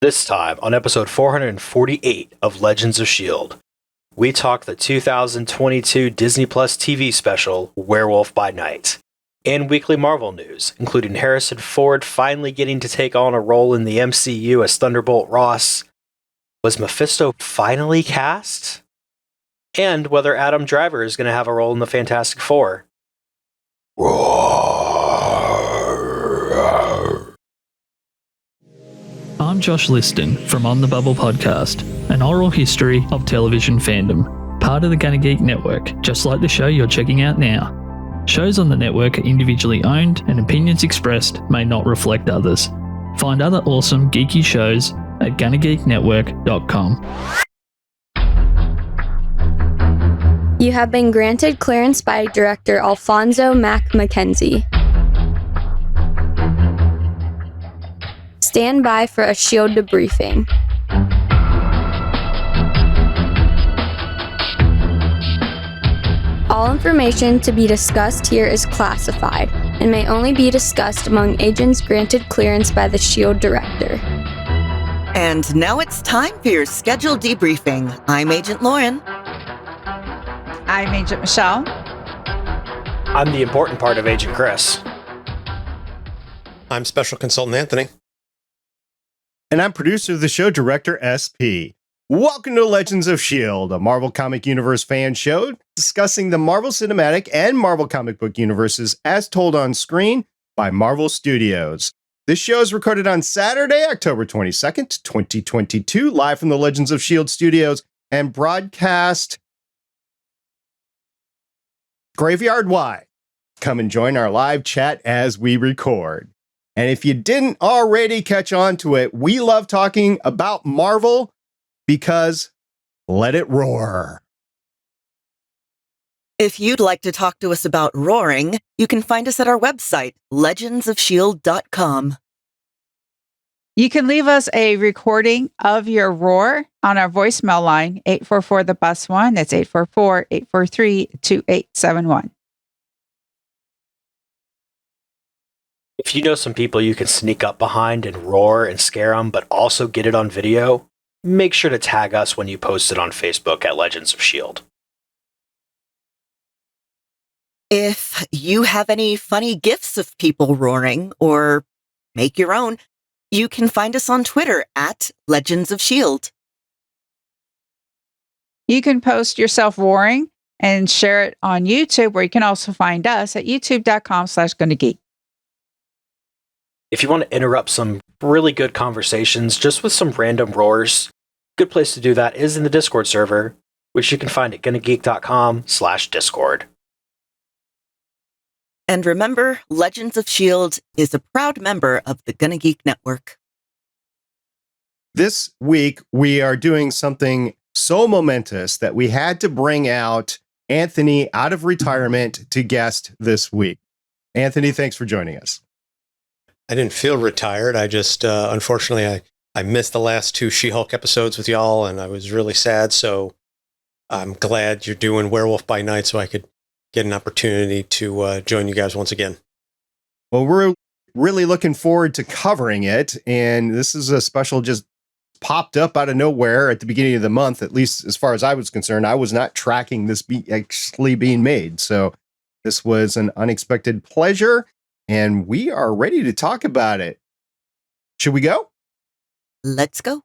This time, on episode 448 of Legends of S.H.I.E.L.D., we talk the 2022 Disney Plus TV special, Werewolf by Night, and weekly Marvel news, including Harrison Ford finally getting to take on a role in the MCU as Thunderbolt Ross. Was Mephisto finally cast? And whether Adam Driver is going to have a role in the Fantastic Four. I'm Josh Liston from On The Bubble Podcast, an oral history of television fandom, part of the Gonna Geek Network, just like the show you're checking out now. Shows on the network are individually owned, and opinions expressed may not reflect others. Find other awesome geeky shows at GonnaGeekNetwork.com. You have been granted clearance by director Alfonso Mack Mackenzie. Stand by for a S.H.I.E.L.D. debriefing. All information to be discussed here is classified and may only be discussed among agents granted clearance by the S.H.I.E.L.D. director. And now it's time for your scheduled debriefing. I'm Agent Lauren. I'm Agent Michelle. I'm the important part of Agent Chris. I'm Special Consultant Anthony. And I'm producer of the show, Director SP. Welcome to Legends of S.H.I.E.L.D., a Marvel Comic Universe fan show discussing the Marvel Cinematic and Marvel Comic Book universes as told on screen by Marvel Studios. This show is recorded on Saturday, October 22nd, 2022, live from the Legends of S.H.I.E.L.D. studios and broadcast graveyard-wide. Come and join our live chat as we record. And if you didn't already catch on to it, we love talking about Marvel because let it roar. If you'd like to talk to us about roaring, you can find us at our website, legendsofshield.com. You can leave us a recording of your roar on our voicemail line, 844-THE-BUS-1. That's 844-843-2871. If you know some people you can sneak up behind and roar and scare them, but also get it on video, make sure to tag us when you post it on Facebook at Legends of S.H.I.E.L.D. If you have any funny gifs of people roaring or make your own, you can find us on Twitter at Legends of S.H.I.E.L.D. You can post yourself roaring and share it on YouTube, where you can also find us at youtube.com/GonnaGeek. If you want to interrupt some really good conversations just with some random roars, a good place to do that is in the Discord server, which you can find at GonnaGeek.com/Discord. And remember, Legends of S.H.I.E.L.D. is a proud member of the Gonna Geek Network. This week, we are doing something so momentous that we had to bring out Anthony out of retirement to guest this week. Anthony, thanks for joining us. I didn't feel retired. I just, unfortunately, I missed the last two She-Hulk episodes with y'all, and I was really sad. So I'm glad you're doing Werewolf by Night so I could get an opportunity to join you guys once again. Well, we're really looking forward to covering it. And this is a special just popped up out of nowhere at the beginning of the month, at least as far as I was concerned. I was not tracking this actually being made. So this was an unexpected pleasure. And we are ready to talk about it. Should we go? Let's go.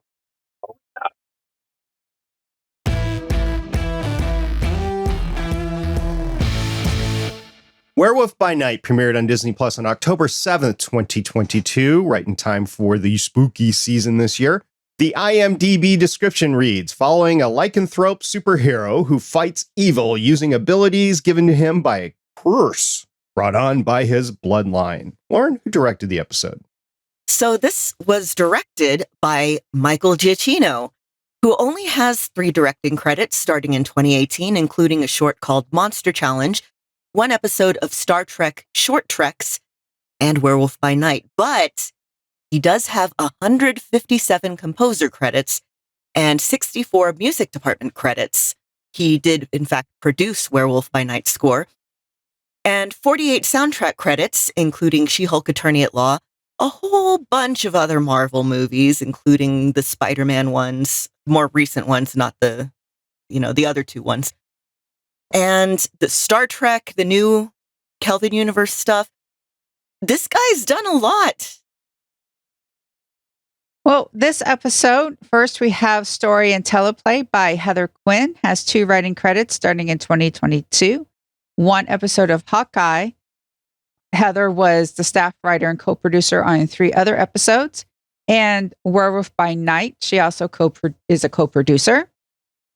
Werewolf by Night premiered on Disney Plus on October 7th, 2022, right in time for the spooky season this year. The IMDB description reads, following a lycanthrope superhero who fights evil using abilities given to him by a curse brought on by his bloodline. Lauren, who directed the episode? So this was directed by Michael Giacchino, who only has 3 directing credits starting in 2018, including a short called Monster Challenge, 1 episode of Star Trek Short Treks, and Werewolf by Night. But he does have 157 composer credits and 64 music department credits. He did, in fact, produce Werewolf by Night score. And 48 soundtrack credits, including She-Hulk Attorney at Law, a whole bunch of other Marvel movies, including the Spider-Man ones, more recent ones, not the other two ones. And the Star Trek, the new Kelvin Universe stuff. This guy's done a lot. Well, this episode, first we have story and teleplay by Heather Quinn, has 2 writing credits starting in 2022. 1 episode of Hawkeye. Heather was the staff writer and co-producer on 3 other episodes. And Werewolf by Night, she also is a co-producer.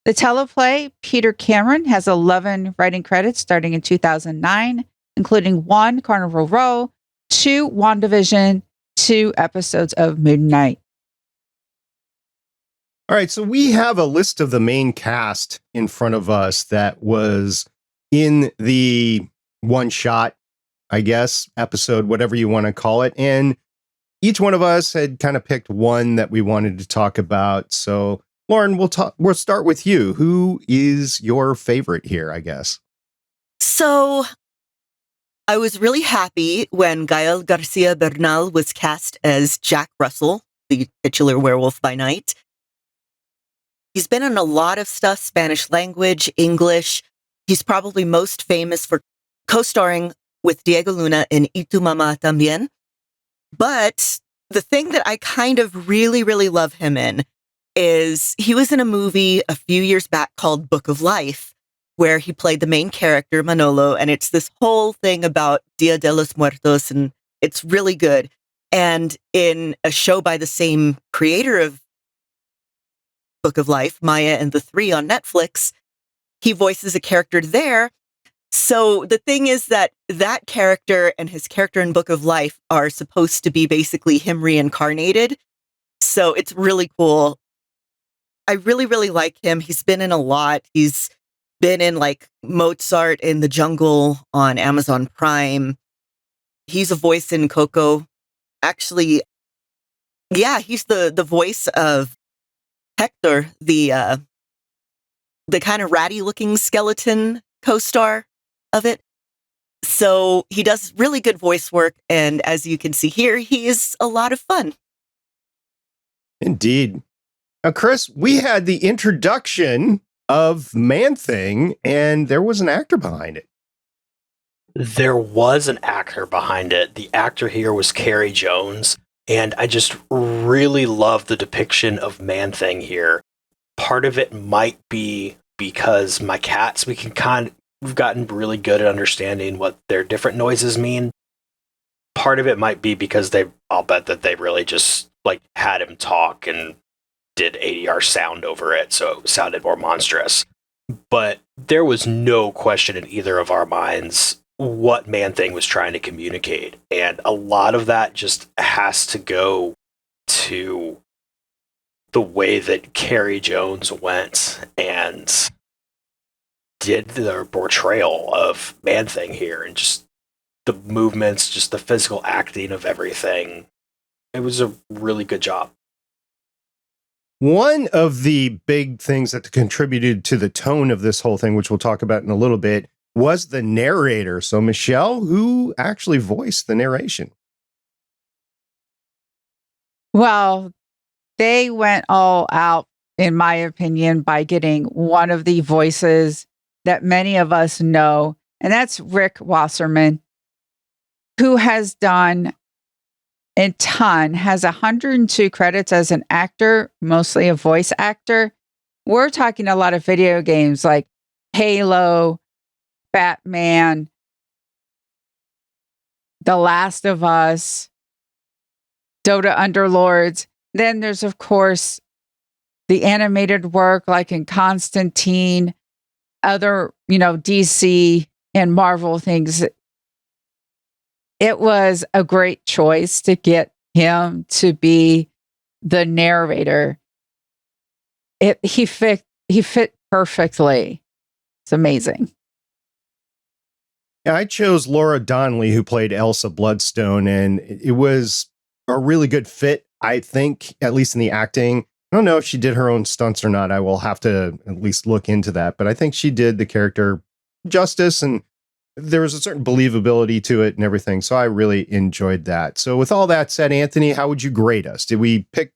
The teleplay, Peter Cameron, has 11 writing credits starting in 2009, including 1 Carnival Row, 2 WandaVision, 2 episodes of Moon Knight. All right, so we have a list of the main cast in front of us that was in the one-shot, I guess, episode, whatever you want to call it. And each one of us had kind of picked one that we wanted to talk about. So, Lauren, we'll start with you. Who is your favorite here, I guess? So, I was really happy when Gael García Bernal was cast as Jack Russell, the titular Werewolf by Night. He's been in a lot of stuff, Spanish language, English. He's probably most famous for co-starring with Diego Luna in Y Tu Mamá También. But the thing that I kind of really, really love him in is he was in a movie a few years back called Book of Life, where he played the main character, Manolo, and it's this whole thing about Dia de los Muertos, and it's really good. And in a show by the same creator of Book of Life, Maya and the Three on Netflix, he voices a character there. So the thing is that character and his character in Book of Life are supposed to be basically him reincarnated. So it's really cool. I really, really like him. He's been in a lot. He's been in like Mozart in the Jungle on Amazon Prime. He's a voice in Coco. Actually, yeah, he's the voice of Hector, the kind of ratty looking skeleton co-star of it. So he does really good voice work. And as you can see here, he is a lot of fun. Indeed. Now, Chris, we had the introduction of Man-Thing, and there was an actor behind it. There was an actor behind it. The actor here was Carey Jones, and I just really love the depiction of Man-Thing here. Part of it might be because my cats, we've gotten really good at understanding what their different noises mean. Part of it might be because I'll bet that they really just like had him talk and did ADR sound over it, so it sounded more monstrous. But there was no question in either of our minds what Man-Thing was trying to communicate. And a lot of that just has to go to the way that Carey Jones went and did the portrayal of Man-Thing here, and just the movements, just the physical acting of everything. It was a really good job. One of the big things that contributed to the tone of this whole thing, which we'll talk about in a little bit, was the narrator. So, Michelle, who actually voiced the narration? Well, they went all out, in my opinion, by getting one of the voices that many of us know, and that's Rick Wasserman, who has done a ton, has 102 credits as an actor, mostly a voice actor. We're talking a lot of video games like Halo, Batman, The Last of Us, Dota Underlords. Then there's, of course, the animated work like in Constantine, other, DC and Marvel things. It was a great choice to get him to be the narrator. He fit perfectly. It's amazing. Yeah, I chose Laura Donnelly, who played Elsa Bloodstone, and it was a really good fit, I think, at least in the acting. I don't know if she did her own stunts or not. I will have to at least look into that, but I think she did the character justice, and there was a certain believability to it and everything. So I really enjoyed that. So with all that said, Anthony, how would you grade us? Did we pick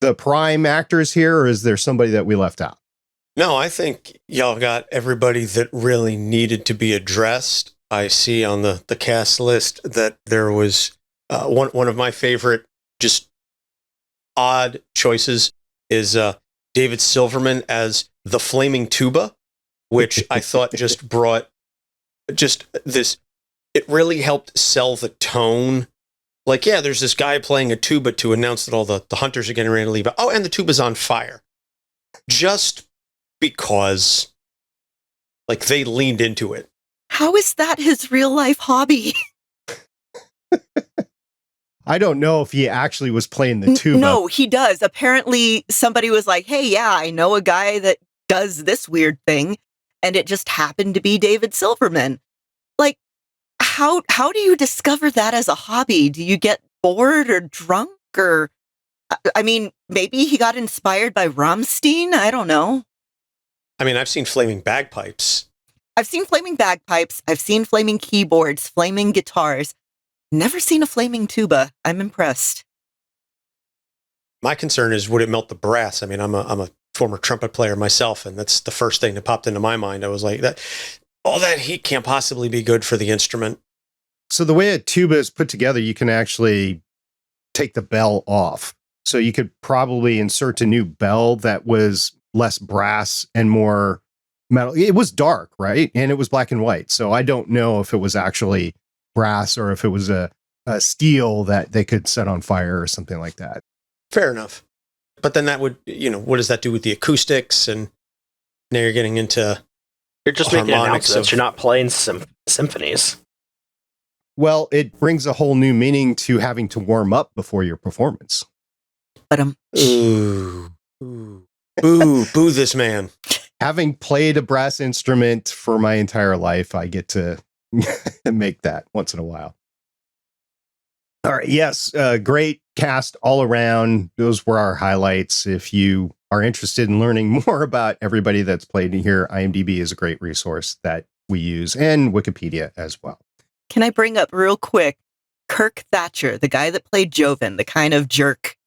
the prime actors here, or is there somebody that we left out? No, I think y'all got everybody that really needed to be addressed. I see on the cast list that there was one of my favorite just odd choices is David Silverman as the Flaming Tuba, which I thought just brought just this, it really helped sell the tone. Like, yeah, there's this guy playing a tuba to announce that all the hunters are getting ready to leave. Oh, and the tuba's on fire. Just because, like, they leaned into it. How is that his real life hobby? I don't know if he actually was playing the tuba. No, he does. Apparently, somebody was like, hey, yeah, I know a guy that does this weird thing. And it just happened to be David Silverman. Like, how do you discover that as a hobby? Do you get bored or drunk? Or, I mean, maybe he got inspired by Rammstein? I don't know. I mean, I've seen flaming bagpipes. I've seen flaming bagpipes. I've seen flaming keyboards, flaming guitars. Never seen a flaming tuba. I'm impressed. My concern is, would it melt the brass? I mean, I'm a former trumpet player myself, and that's the first thing that popped into my mind. I was like, that all that heat can't possibly be good for the instrument. So the way a tuba is put together, you can actually take the bell off. So you could probably insert a new bell that was less brass and more metal. It was dark, right? And it was black and white. So I don't know if it was actually brass or if it was a steel that they could set on fire or something like that. Fair enough. But then that would, what does that do with the acoustics? And now you're getting into You're just making harmonics announcements. You're not playing symphonies. Well, it brings a whole new meaning to having to warm up before your performance. But Ooh, boo this man. Having played a brass instrument for my entire life, I get to make that once in a while. All right. Yes. Great cast all around. Those were our highlights. If you are interested in learning more about everybody that's played in here, IMDb is a great resource that we use, and Wikipedia as well. can I bring up real quick Kirk Thatcher, the guy that played Joven, the kind of jerk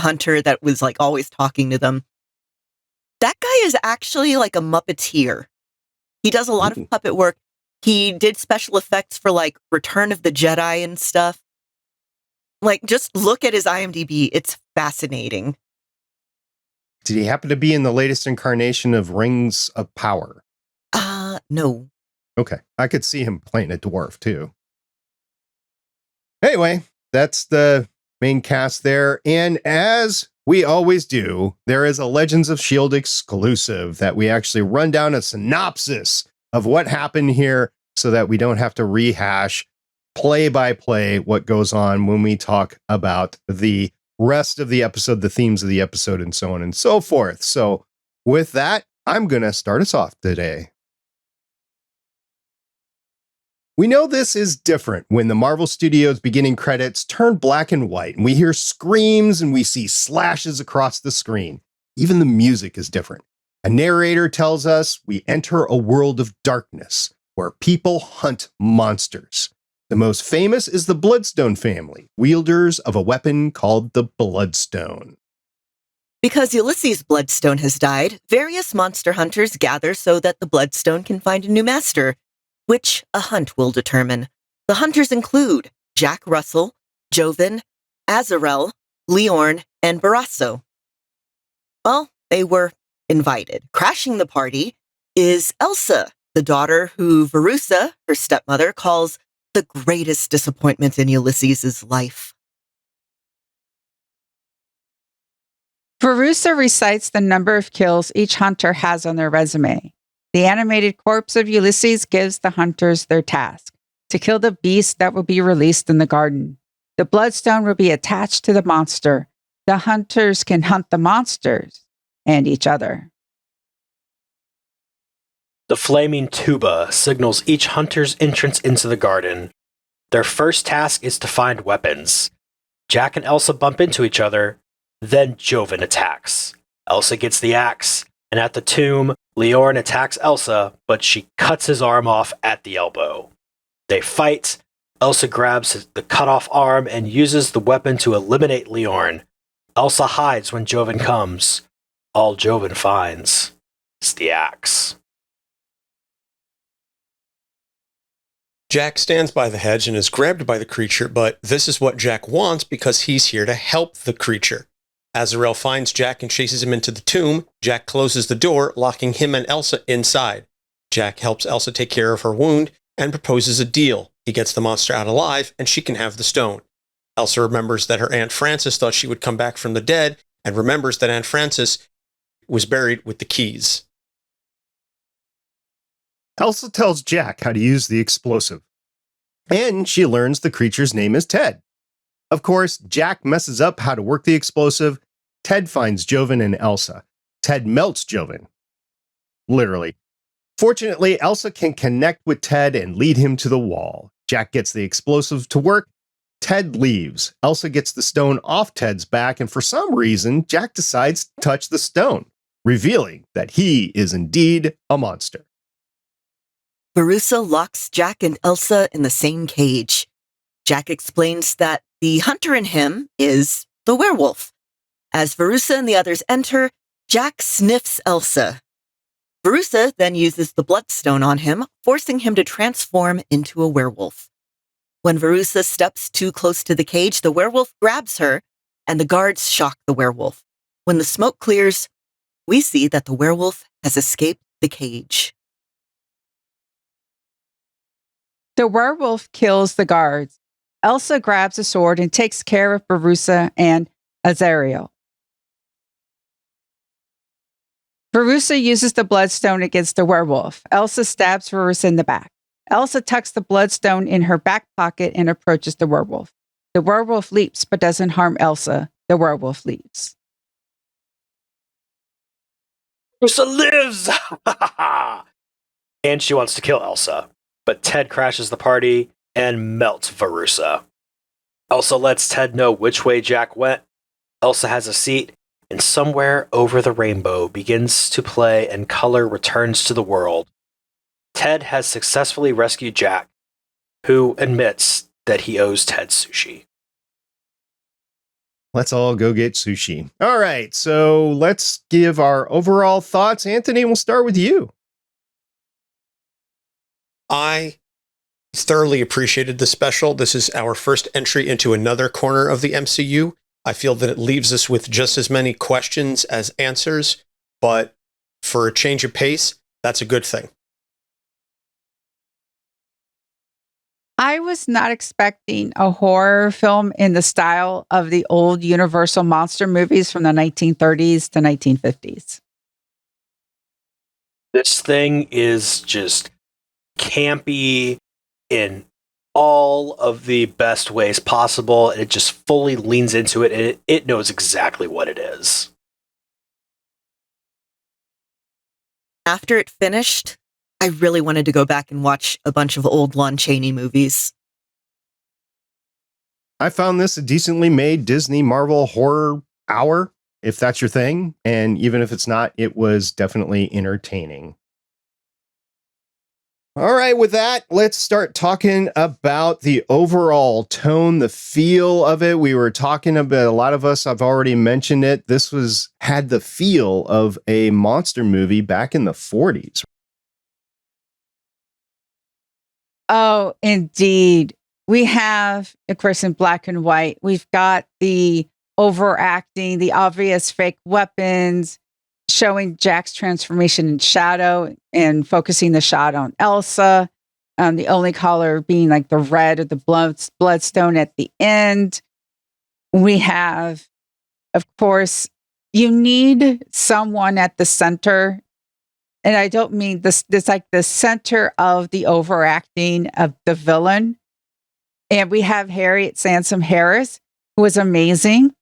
hunter that was like always talking to them? That guy is actually like a Muppeteer. He does a lot of puppet work. He did special effects for like Return of the Jedi and stuff. Like, just look at his IMDb. It's fascinating. Did he happen to be in the latest incarnation of Rings of Power? No. Okay. I could see him playing a dwarf too. Anyway, that's the main cast there. And as we always do, there is a Legends of S.H.I.E.L.D. exclusive that we actually run down a synopsis of what happened here so that we don't have to rehash play by play what goes on when we talk about the rest of the episode, the themes of the episode, and so on and so forth. So with that, I'm going to start us off today. We know this is different when the Marvel Studios beginning credits turn black and white, and we hear screams and we see slashes across the screen. Even the music is different. A narrator tells us we enter a world of darkness where people hunt monsters. The most famous is the Bloodstone family, wielders of a weapon called the Bloodstone. Because Ulysses Bloodstone has died, various monster hunters gather so that the Bloodstone can find a new master, which a hunt will determine. The hunters include Jack Russell, Joven, Azarel, Leorn, and Barrasso. Well, they were invited. Crashing the party is Elsa, the daughter who Verussa, her stepmother, calls the greatest disappointment in Ulysses' life. Verussa recites the number of kills each hunter has on their resume. The animated corpse of Ulysses gives the hunters their task, to kill the beast that will be released in the garden. The Bloodstone will be attached to the monster. The hunters can hunt the monsters and each other. The flaming tuba signals each hunter's entrance into the garden. Their first task is to find weapons. Jack and Elsa bump into each other, then Joven attacks. Elsa gets the axe, And at the tomb, Leorn attacks Elsa, but she cuts his arm off at the elbow. They fight. Elsa grabs the cut-off arm and uses the weapon to eliminate Leorn. Elsa hides when Joven comes. All Joven finds is the axe. Jack stands by the hedge and is grabbed by the creature, but this is what Jack wants because he's here to help the creature. Azrael finds Jack and chases him into the tomb. Jack closes the door, locking him and Elsa inside. Jack helps Elsa take care of her wound and proposes a deal. He gets the monster out alive, and she can have the stone. Elsa remembers that her Aunt Frances thought she would come back from the dead, and remembers that Aunt Frances was buried with the keys. Elsa tells Jack how to use the explosive, and she learns the creature's name is Ted. Of course, Jack messes up how to work the explosive. Ted finds Joven and Elsa. Ted melts Joven. Literally. Fortunately, Elsa can connect with Ted and lead him to the wall. Jack gets the explosive to work. Ted leaves. Elsa gets the stone off Ted's back, and for some reason, Jack decides to touch the stone, revealing that he is indeed a monster. Verussa locks Jack and Elsa in the same cage. Jack explains that the hunter in him is the werewolf. As Verussa and the others enter, Jack sniffs Elsa. Verussa then uses the bloodstone on him, forcing him to transform into a werewolf. When Verussa steps too close to the cage, the werewolf grabs her, and the guards shock the werewolf. When the smoke clears, we see that the werewolf has escaped the cage. The werewolf kills the guards. Elsa grabs a sword and takes care of Verussa and Azrael. Verussa uses the bloodstone against the werewolf. Elsa stabs Verussa in the back. Elsa tucks the bloodstone in her back pocket and approaches the werewolf. The werewolf leaps but doesn't harm Elsa. The werewolf leaves. Elsa lives! And she wants to kill Elsa, but Ted crashes the party and melts Verussa. Elsa lets Ted know which way Jack went. Elsa has a seat, and somewhere over the rainbow begins to play and color returns to the world. Ted has successfully rescued Jack, who admits that he owes Ted sushi. Let's all go get sushi. All right, so let's give our overall thoughts. Anthony, we'll start with you. I thoroughly appreciated the special. This is our first entry into another corner of the MCU. I feel that it leaves us with just as many questions as answers, but for a change of pace, that's a good thing. I was not expecting a horror film in the style of the old Universal monster movies from the 1930s to 1950s. This thing is just campy in all of the best ways possible, and it just fully leans into it, and it knows exactly what it is. After it finished, I really wanted to go back and watch a bunch of old Lon Chaney movies. I found this a decently made Disney Marvel horror hour, if that's your thing. And even if it's not, it was definitely entertaining. All right, with that, let's start talking about the overall tone, the feel of it. We were talking about, a lot of us, I've already mentioned it. This had the feel of a monster movie back in the 40s. Oh, indeed. We have, of course, in black and white, we've got the overacting, the obvious fake weapons, showing Jack's transformation in shadow and focusing the shot on Elsa. The only color being like the red or the bloodstone at the end. We have, of course, you need someone at the center. And I don't mean this like the center of the overacting of the villain. And we have Harriet Sansom Harris, who was amazing.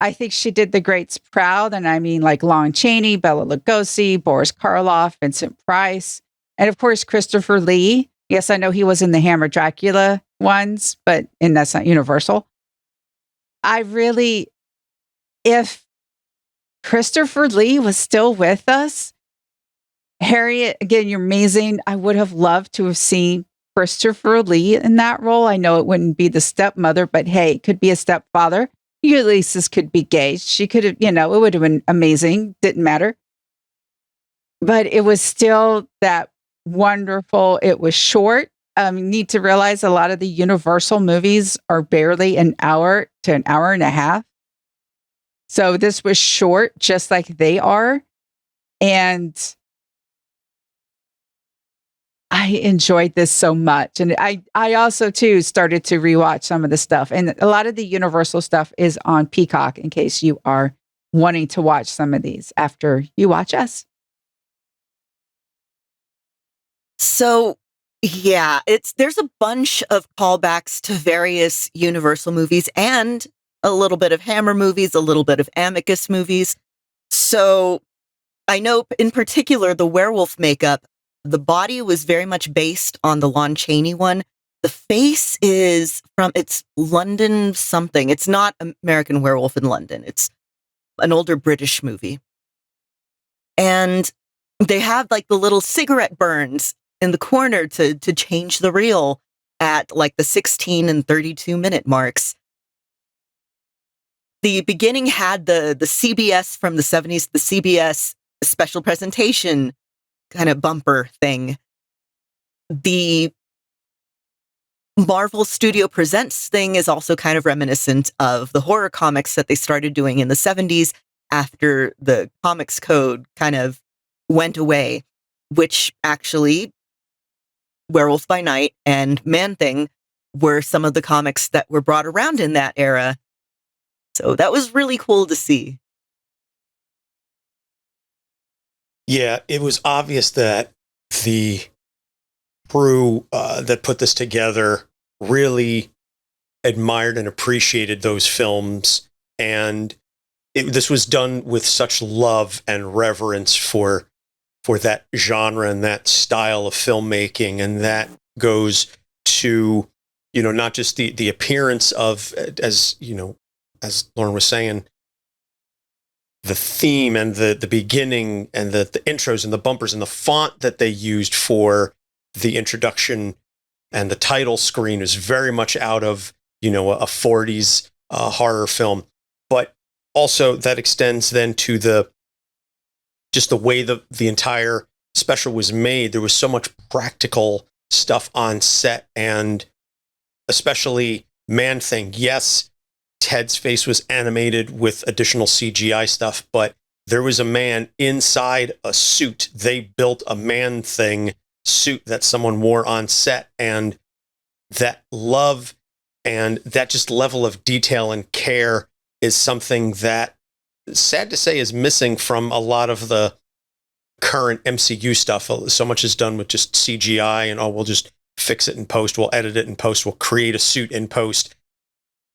I think she did the greats proud. And I mean like Lon Chaney, Bela Lugosi, Boris Karloff, Vincent Price, and of course, Christopher Lee. Yes, I know he was in the Hammer Dracula ones, and that's not Universal. If Christopher Lee was still with us. Harriet, again, you're amazing. I would have loved to have seen Christopher Lee in that role. I know it wouldn't be the stepmother, but hey, it could be a stepfather. Ulysses could be gay. She could have, it would have been amazing. Didn't matter. But it was still that wonderful. It was short. You need to realize a lot of the Universal movies are barely an hour to an hour and a half. So this was short, just like they are. And I enjoyed this so much. And I also, too, started to rewatch some of the stuff. And a lot of the Universal stuff is on Peacock in case you are wanting to watch some of these after you watch us. So, yeah, there's a bunch of callbacks to various Universal movies and a little bit of Hammer movies, a little bit of Amicus movies. So I know in particular the werewolf makeup, the body was very much based on the Lon Chaney one. The face is it's London something. It's not American Werewolf in London. It's an older British movie. And they have like the little cigarette burns in the corner to change the reel at like the 16 and 32 minute marks. The beginning had the CBS from the 70s, the CBS special presentation kind of bumper thing. The Marvel Studio Presents thing is also kind of reminiscent of the horror comics that they started doing in the 70s after the Comics Code kind of went away, which actually Werewolf by Night and Man-Thing were some of the comics that were brought around in that era. So that was really cool to see. Yeah, it was obvious that the crew that put this together really admired and appreciated those films. And this was done with such love and reverence for that genre and that style of filmmaking. And that goes to, not just the appearance of, as Lauren was saying, the theme and the beginning and the intros and the bumpers and the font that they used for the introduction and the title screen is very much out of, a 40s horror film. But also that extends then to the way the entire special was made. There was so much practical stuff on set, and especially Man-Thing. Yes, Ted's face was animated with additional CGI stuff, but there was a man inside a suit. They built a Man-Thing suit that someone wore on set, and that love and that just level of detail and care is something that, sad to say, is missing from a lot of the current MCU stuff. So much is done with just CGI and, we'll just fix it in post, we'll edit it in post, we'll create a suit in post.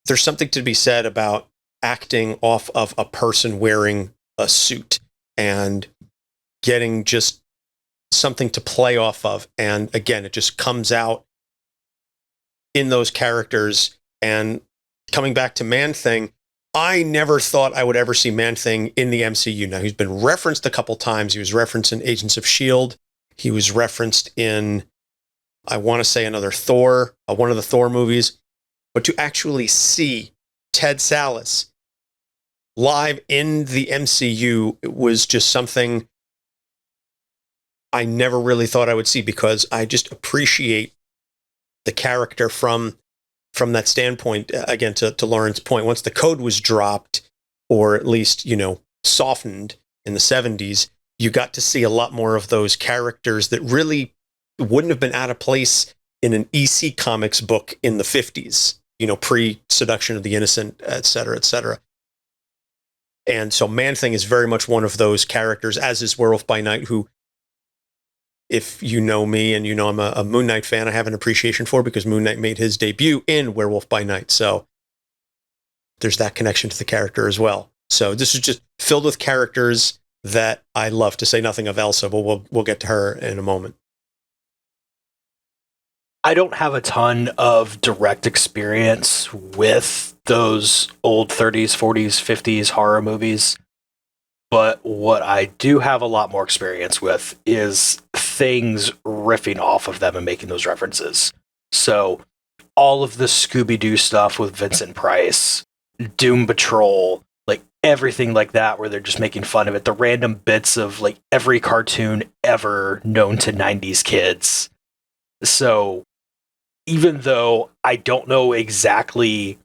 There's something to be said about acting off of a person wearing a suit and getting just something to play off of. And again, it just comes out in those characters. And coming back to Man-Thing, I never thought I would ever see Man-Thing in the MCU. Now, he's been referenced a couple times. He was referenced in Agents of S.H.I.E.L.D. He was referenced in, I want to say, another Thor, one of the Thor movies. But to actually see Ted Sallis live in the MCU, it was just something I never really thought I would see, because I just appreciate the character from that standpoint. Again, to Lauren's point, once the code was dropped, or at least, softened in the 70s, you got to see a lot more of those characters that really wouldn't have been out of place in an EC Comics book in the 50s. Pre-Seduction of the Innocent, et cetera, et cetera. And so Man-Thing is very much one of those characters, as is Werewolf by Night, who, if you know me and I'm a Moon Knight fan, I have an appreciation for, because Moon Knight made his debut in Werewolf by Night. So there's that connection to the character as well. So this is just filled with characters that I love, to say nothing of Elsa, but we'll get to her in a moment. I don't have a ton of direct experience with those old 30s, 40s, 50s horror movies. But what I do have a lot more experience with is things riffing off of them and making those references. So all of the Scooby-Doo stuff with Vincent Price, Doom Patrol, like everything like that, where they're just making fun of it. The random bits of like every cartoon ever known to 90s kids. So even though I don't know exactly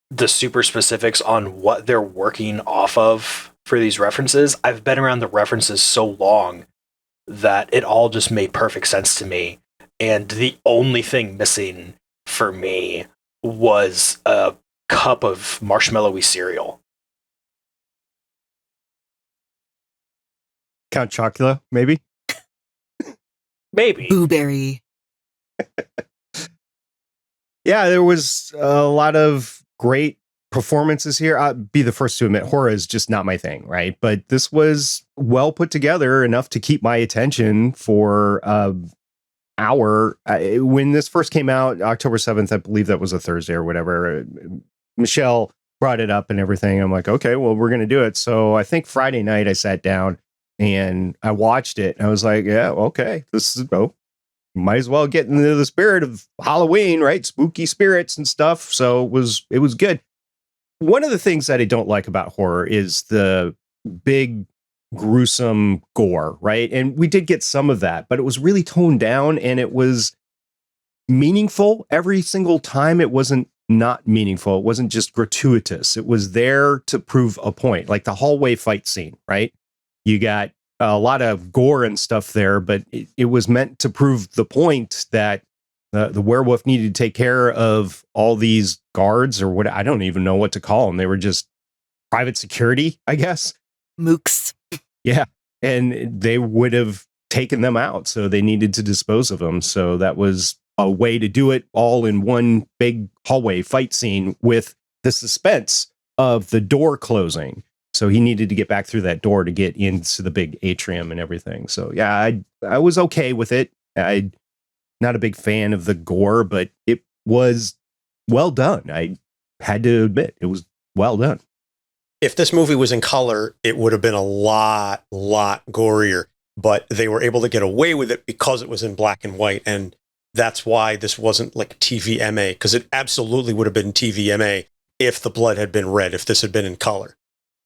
the super specifics on what they're working off of for these references, I've been around the references so long that it all just made perfect sense to me. And the only thing missing for me was a cup of marshmallowy cereal. Count Chocula, maybe? Maybe. Blueberry. Yeah, there was a lot of great performances here. I'll be the first to admit, horror is just not my thing, right? But this was well put together enough to keep my attention for hour. When this first came out, October 7th, I believe that was a Thursday or whatever, Michelle brought it up and everything. I'm like, okay, well, we're going to do it. So I think Friday night I sat down and I watched it. And I was like, yeah, okay, this is, might as well get into the spirit of Halloween, right? Spooky spirits and stuff. So it was good. One of the things that I don't like about horror is the big gruesome gore, right? And we did get some of that, but it was really toned down and it was meaningful every single time. It wasn't not meaningful. It wasn't just gratuitous. It was there to prove a point, like the hallway fight scene, right? You got a lot of gore and stuff there, but it was meant to prove the point that the werewolf needed to take care of all these guards or what, I don't even know what to call them. They were just private security, I guess. Mooks. Yeah. And they would have taken them out. So they needed to dispose of them. So that was a way to do it all in one big hallway fight scene with the suspense of the door closing. So he needed to get back through that door to get into the big atrium and everything. So yeah, I was okay with it. I'm not a big fan of the gore, but it was well done. I had to admit, it was well done. If this movie was in color, it would have been a lot gorier, but they were able to get away with it because it was in black and white. And that's why this wasn't like TVMA, because it absolutely would have been TVMA if the blood had been red, if this had been in color.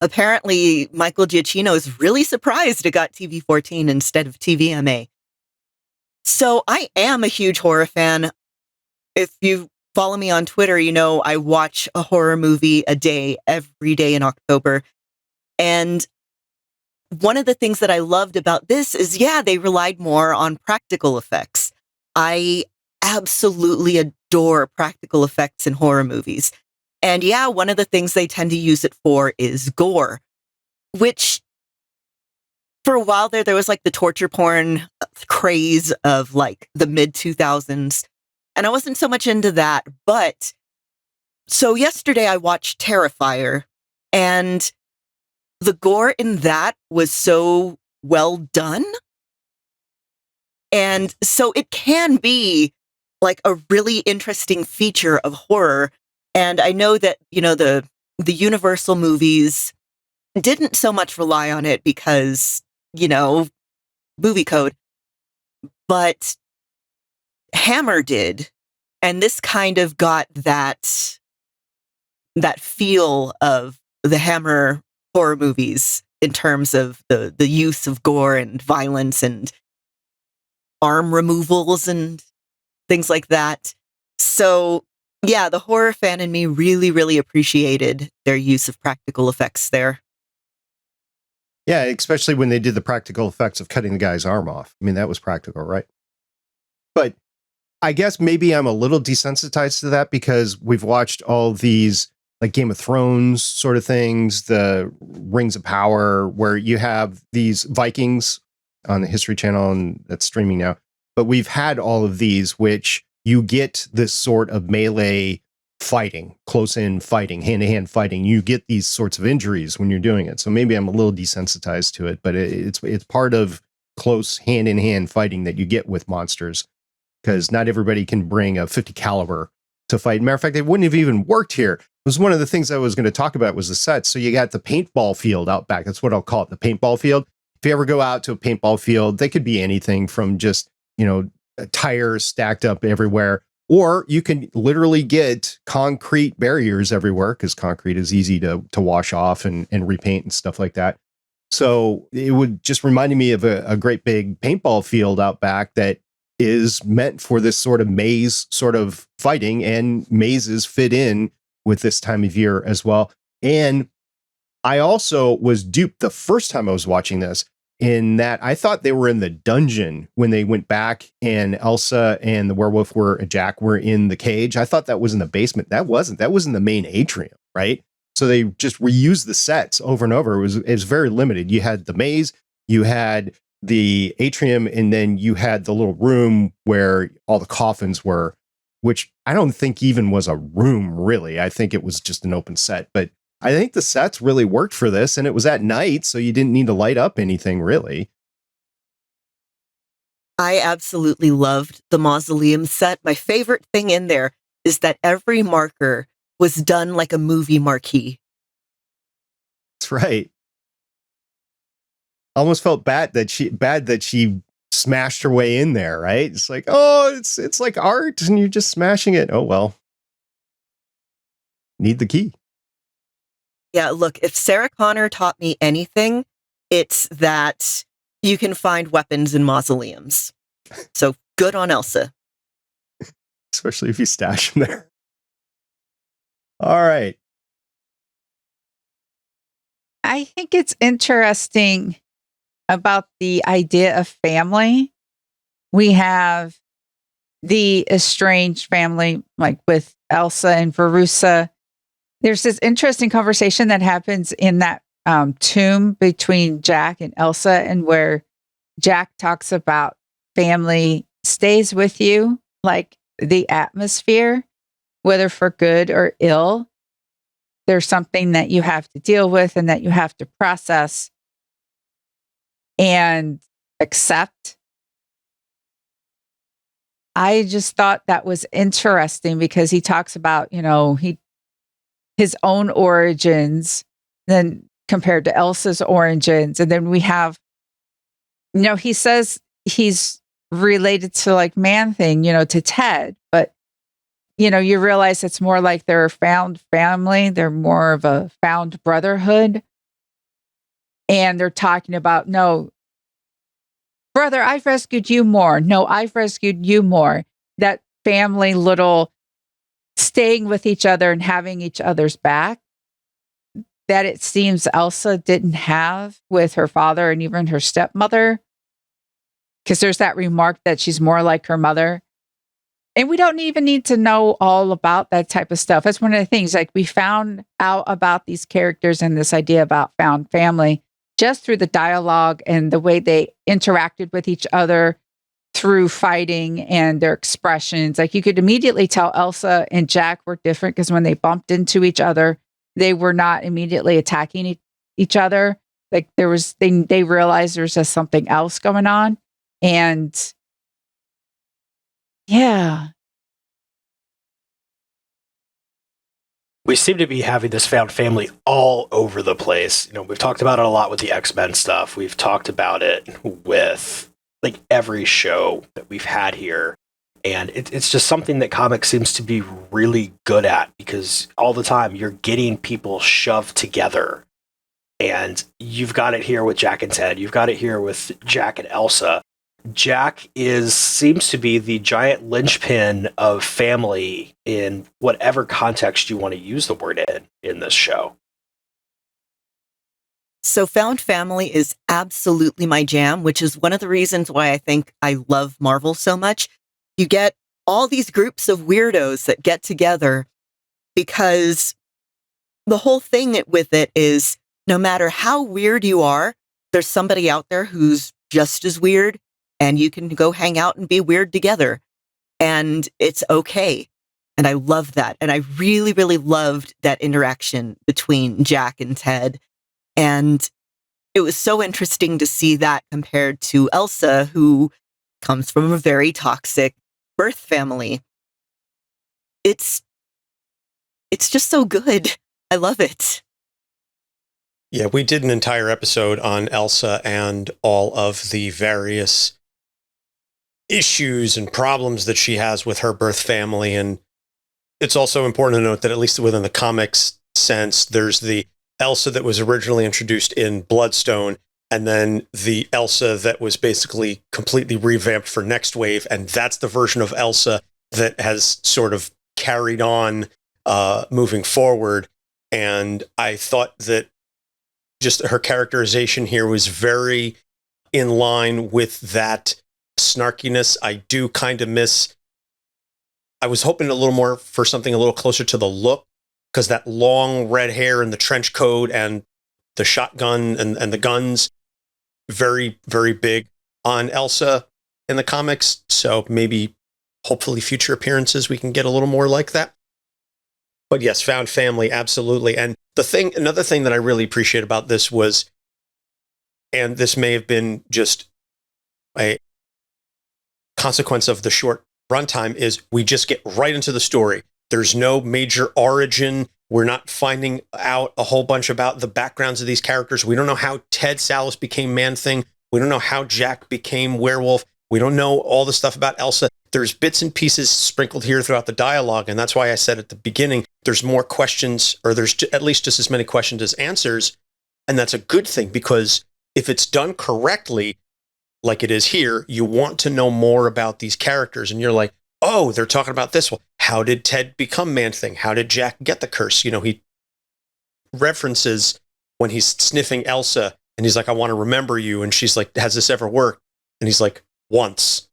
Apparently, Michael Giacchino is really surprised it got TV-14 instead of TVMA. So I am a huge horror fan. If you follow me on Twitter, you know I watch a horror movie a day, every day in October. And one of the things that I loved about this is, yeah, they relied more on practical effects. I absolutely adore practical effects in horror movies. And yeah, one of the things they tend to use it for is gore, which for a while there was like the torture porn craze of like the mid 2000s. And I wasn't so much into that. But so yesterday I watched Terrifier, and the gore in that was so well done. And so it can be like a really interesting feature of horror. And I know that, you know, the Universal movies didn't so much rely on it because, you know, movie code, but Hammer did. And this kind of got that feel of the Hammer horror movies in terms of the use of gore and violence and arm removals and things like that. So yeah, the horror fan in me really appreciated their use of practical effects there. Yeah, especially when they did the practical effects of cutting the guy's arm off. I mean, that was practical, right? But I guess maybe I'm a little desensitized to that because we've watched all these like Game of Thrones sort of things, the Rings of Power, where you have these Vikings on the History Channel, and that's streaming now. But we've had all of these, which you get this sort of melee fighting, close-in fighting, hand-to-hand fighting. You get these sorts of injuries when you're doing it. So maybe I'm a little desensitized to it, but it's part of close hand-in-hand fighting that you get with monsters, because not everybody can bring a 50 caliber to fight. Matter of fact, it wouldn't have even worked here. was one of the things I was going to talk about was the sets. So you got the paintball field out back. That's what I'll call it, the paintball field. If you ever go out to a paintball field, they could be anything from just, tires stacked up everywhere, or you can literally get concrete barriers everywhere because concrete is easy to wash off and repaint and stuff like that. So it would just reminded me of a great big paintball field out back that is meant for this sort of maze sort of fighting, and mazes fit in with this time of year as well. And I also was duped the first time I was watching this, in that I thought they were in the dungeon when they went back and Elsa and the werewolf Jack were in the cage. I thought that was in the basement. That wasn't. That was in the main atrium, right? So they just reused the sets over and over. It was very limited. You had the maze, you had the atrium, and then you had the little room where all the coffins were, which I don't think even was a room, really. I think it was just an open set. But I think the sets really worked for this, and it was at night, so you didn't need to light up anything, really. I absolutely loved the mausoleum set. My favorite thing in there is that every marker was done like a movie marquee. That's right. Almost felt bad that she smashed her way in there, right? It's like, oh, it's like art and you're just smashing it. Oh, well. Need the key. Yeah, look, if Sarah Connor taught me anything, it's that you can find weapons in mausoleums. So good on Elsa. Especially if you stash them there. All right. I think it's interesting about the idea of family. We have the estranged family, like with Elsa and Verussa. There's this interesting conversation that happens in that tomb between Jack and Elsa, and where Jack talks about family stays with you, like the atmosphere, whether for good or ill. There's something that you have to deal with and that you have to process and accept. I just thought that was interesting because he talks about, his own origins then compared to Elsa's origins. And then we have, he says he's related to like Man-Thing, to Ted, but you realize it's more like they're a found family. They're more of a found brotherhood. And they're talking about, no, brother, I've rescued you more. No, I've rescued you more. That family little staying with each other and having each other's back that it seems Elsa didn't have with her father and even her stepmother. Because there's that remark that she's more like her mother. And we don't even need to know all about that type of stuff. That's one of the things, like we found out about these characters and this idea about found family just through the dialogue and the way they interacted with each other through fighting and their expressions. Like you could immediately tell Elsa and Jack were different because when they bumped into each other, they were not immediately attacking each other. Like they realized there's just something else going on. And yeah. We seem to be having this found family all over the place. We've talked about it a lot with the X-Men stuff. We've talked about it with like every show that we've had here. And it's just something that comics seems to be really good at, because all the time you're getting people shoved together. And you've got it here with Jack and Ted. You've got it here with Jack and Elsa. Jack seems to be the giant linchpin of family in whatever context you want to use the word in this show. So found family is absolutely my jam, which is one of the reasons why I think I love Marvel so much. You get all these groups of weirdos that get together because the whole thing with it is no matter how weird you are, there's somebody out there who's just as weird. And you can go hang out and be weird together. And it's okay. And I love that. And I really, really loved that interaction between Jack and Ted. And it was so interesting to see that compared to Elsa, who comes from a very toxic birth family. It's it's just so good. I love it. Yeah, we did an entire episode on Elsa and all of the various issues and problems that she has with her birth family. And it's also important to note that at least within the comics sense, there's the Elsa that was originally introduced in Bloodstone, and then the Elsa that was basically completely revamped for Next Wave. And that's the version of Elsa that has sort of carried on moving forward. And I thought that just her characterization here was very in line with that snarkiness. I do kind of miss, I was hoping a little more for something a little closer to the look, because that long red hair and the trench coat and the shotgun and the guns, very, very big on Elsa in the comics. So maybe, hopefully, future appearances, we can get a little more like that. But yes, found family, absolutely. And another thing that I really appreciate about this was, and this may have been just a consequence of the short runtime, is we just get right into the story. There's no major origin. We're not finding out a whole bunch about the backgrounds of these characters. We don't know how Ted Salas became Man-Thing. We don't know how Jack became werewolf. We don't know all the stuff about Elsa. There's bits and pieces sprinkled here throughout the dialogue, and that's why I said at the beginning, there's more questions, or there's at least just as many questions as answers, and that's a good thing, because if it's done correctly, like it is here, you want to know more about these characters, and you're like, oh, they're talking about this. Well, how did Ted become Man-Thing? How did Jack get the curse? You know, he references when he's sniffing Elsa, and he's like, I want to remember you, and she's like, has this ever worked? And he's like, once.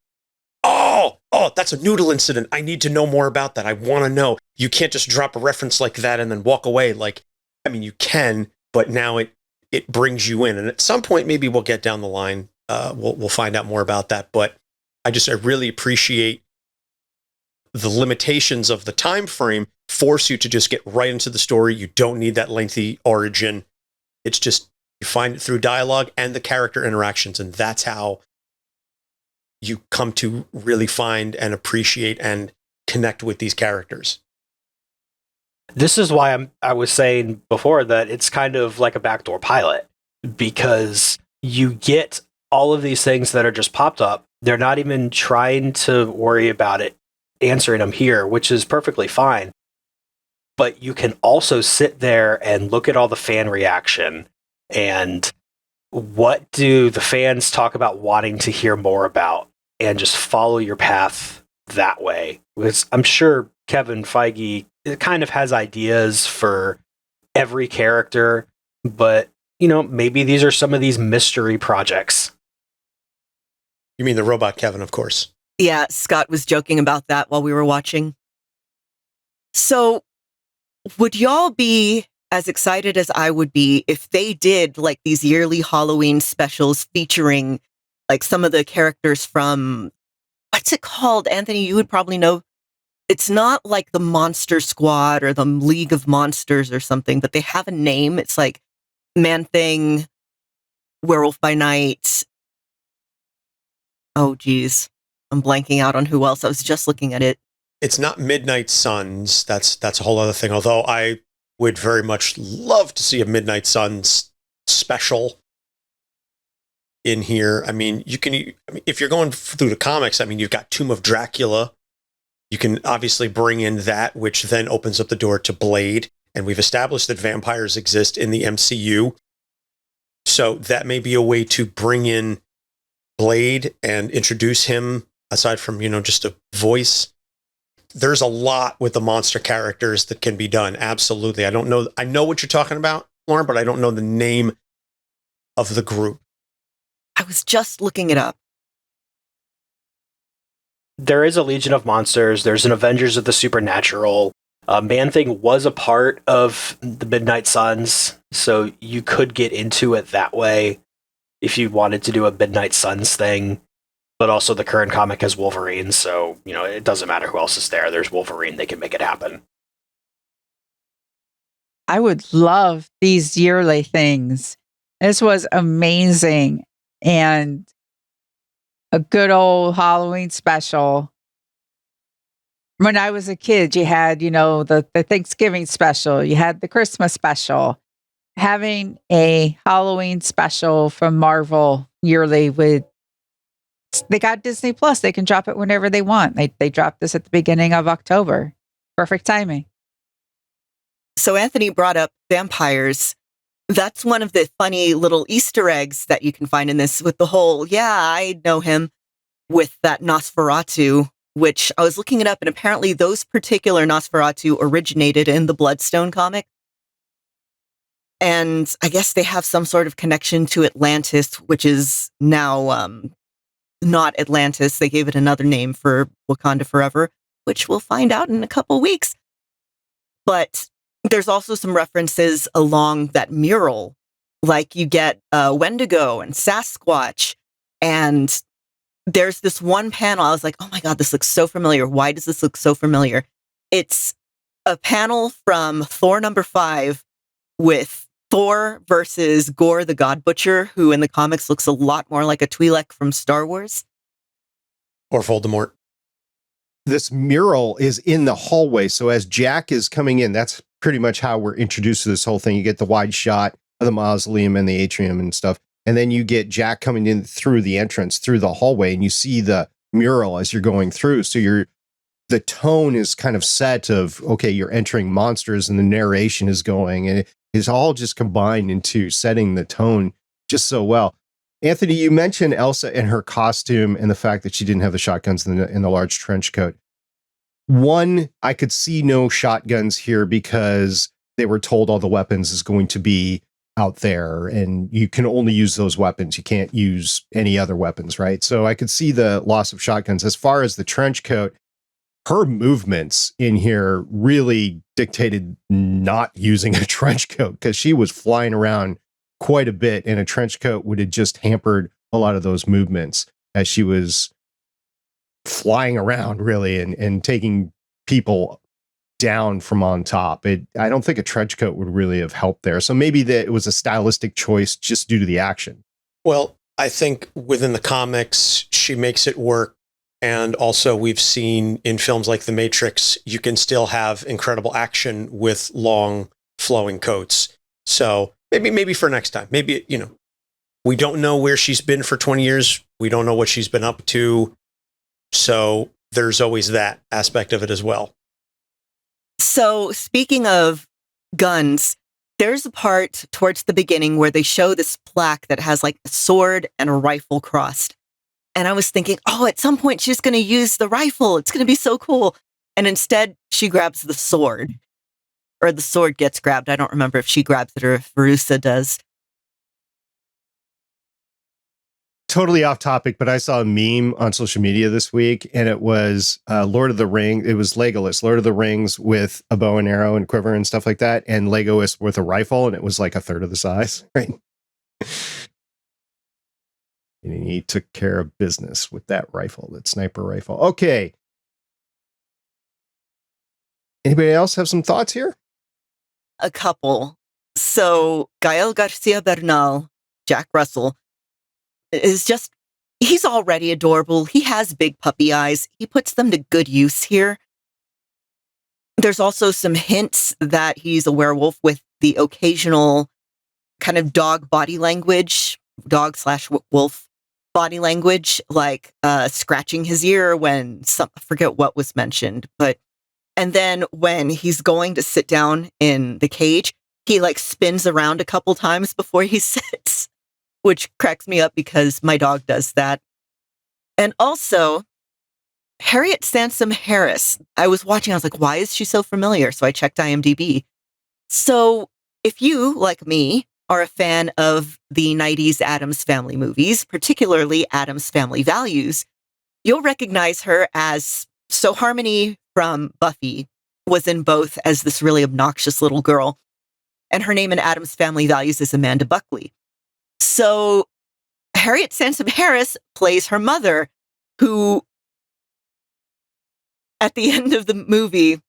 Oh, that's a noodle incident. I need to know more about that. I want to know. You can't just drop a reference like that and then walk away. Like, I mean, you can, but now it brings you in. And at some point, maybe we'll get down the line. We'll find out more about that. But I really appreciate the limitations of the time frame force you to just get right into the story. You don't need that lengthy origin. It's just, you find it through dialogue and the character interactions. And that's how you come to really find and appreciate and connect with these characters. This is why I was saying before that it's kind of like a backdoor pilot, because you get all of these things that are just popped up. They're not even trying to worry about it, answering them here, which is perfectly fine. But you can also sit there and look at all the fan reaction and what do the fans talk about wanting to hear more about, and just follow your path that way. Because I'm sure Kevin Feige kind of has ideas for every character, but, you know, maybe these are some of these mystery projects. You mean the robot Kevin, of course. Yeah, Scott was joking about that while we were watching. So, would y'all be as excited as I would be if they did like these yearly Halloween specials featuring like some of the characters from, what's it called? Anthony, you would probably know. It's not like the Monster Squad or the League of Monsters or something, but they have a name. It's like Man-Thing, Werewolf by Night. Oh, geez. I'm blanking out on who else. I was just looking at it. It's not Midnight Suns. That's a whole other thing. Although I would very much love to see a Midnight Suns special in here. I mean, if you're going through the comics, I mean, you've got Tomb of Dracula. You can obviously bring in that, which then opens up the door to Blade. And we've established that vampires exist in the MCU. So that may be a way to bring in Blade and introduce him, aside from, just a voice. There's a lot with the monster characters that can be done. Absolutely. I don't know. I know what you're talking about, Lauren, but I don't know the name of the group. I was just looking it up. There is a Legion of Monsters. There's an Avengers of the Supernatural. Man-Thing was a part of the Midnight Suns, so you could get into it that way if you wanted to do a Midnight Suns thing. But also the current comic has Wolverine, so, it doesn't matter who else is there. There's Wolverine. They can make it happen. I would love these yearly things. This was amazing. And a good old Halloween special. when I was a kid, you had, the Thanksgiving special, you had the Christmas special. Having a Halloween special from Marvel yearly they got Disney Plus. They can drop it whenever they want. They dropped this at the beginning of October. Perfect timing. So Anthony brought up vampires. That's one of the funny little Easter eggs that you can find in this with the whole, I know him, with that Nosferatu, which I was looking it up, and apparently those particular Nosferatu originated in the Bloodstone comic. And I guess they have some sort of connection to Atlantis, which is now not Atlantis. They gave it another name for Wakanda Forever, which we'll find out in a couple weeks. But there's also some references along that mural, like you get Wendigo and Sasquatch. And there's this one panel, I was like, oh my God, this looks so familiar. Why does this look so familiar? It's a panel from Thor #5 with Thor versus Gore the God Butcher, who in the comics looks a lot more like a Twi'lek from Star Wars. Or Voldemort. This mural is in the hallway. So as Jack is coming in, that's pretty much how we're introduced to this whole thing. You get the wide shot of the mausoleum and the atrium and stuff. And then you get Jack coming in through the entrance, through the hallway, and you see the mural as you're going through. So the tone is kind of set of, okay, you're entering monsters and the narration is going, and it's all just combined into setting the tone just so well. Anthony, you mentioned Elsa and her costume and the fact that she didn't have the shotguns in the large trench coat. One, I could see no shotguns here because they were told all the weapons is going to be out there and you can only use those weapons. You can't use any other weapons, right? So I could see the loss of shotguns. As far as the trench coat, her movements in here really dictated not using a trench coat because she was flying around quite a bit, and a trench coat would have just hampered a lot of those movements as she was flying around really and taking people down from on top. I don't think a trench coat would really have helped there. So maybe that it was a stylistic choice just due to the action. Well, I think within the comics, she makes it work. And also we've seen in films like The Matrix, you can still have incredible action with long flowing coats. So maybe for next time, maybe, we don't know where she's been for 20 years. We don't know what she's been up to. So there's always that aspect of it as well. So speaking of guns, there's a part towards the beginning where they show this plaque that has like a sword and a rifle crossed. And I was thinking, at some point she's going to use the rifle. It's going to be so cool. And instead she grabs the sword, or the sword gets grabbed. I don't remember if she grabs it or if Verussa does. Totally off topic, but I saw a meme on social media this week, and it was Lord of the Rings. It was Legolas, Lord of the Rings, with a bow and arrow and quiver and stuff like that, and Legolas with a rifle, and it was like a third of the size, right? And he took care of business with that rifle, that sniper rifle. Okay. Anybody else have some thoughts here? A couple. So Gael García Bernal, Jack Russell, he's already adorable. He has big puppy eyes. He puts them to good use here. There's also some hints that he's a werewolf with the occasional kind of dog body language, dog/wolf body language, like scratching his ear when I forget what was mentioned, and then when he's going to sit down in the cage, he like spins around a couple times before he sits, which cracks me up because my dog does that. And also, Harriet Sansom Harris, I was watching, I was like, why is she so familiar? So I checked IMDb. So if you, like me, are a fan of the 90s Addams Family movies, particularly Addams Family Values, you'll recognize her as Harmony from Buffy was in both as this really obnoxious little girl. And her name in Addams Family Values is Amanda Buckley. So Harriet Sansom Harris plays her mother, who at the end of the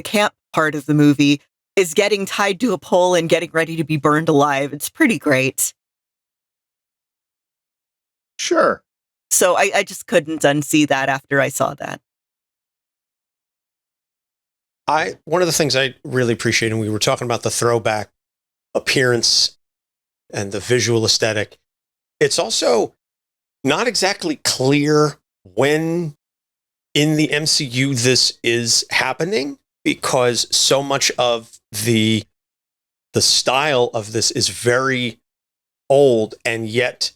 camp part of the movie, is getting tied to a pole and getting ready to be burned alive. It's pretty great. Sure. So I just couldn't unsee that after I saw that. One of the things I really appreciate, and we were talking about the throwback appearance and the visual aesthetic, it's also not exactly clear when in the MCU this is happening, because so much of the style of this is very old, and yet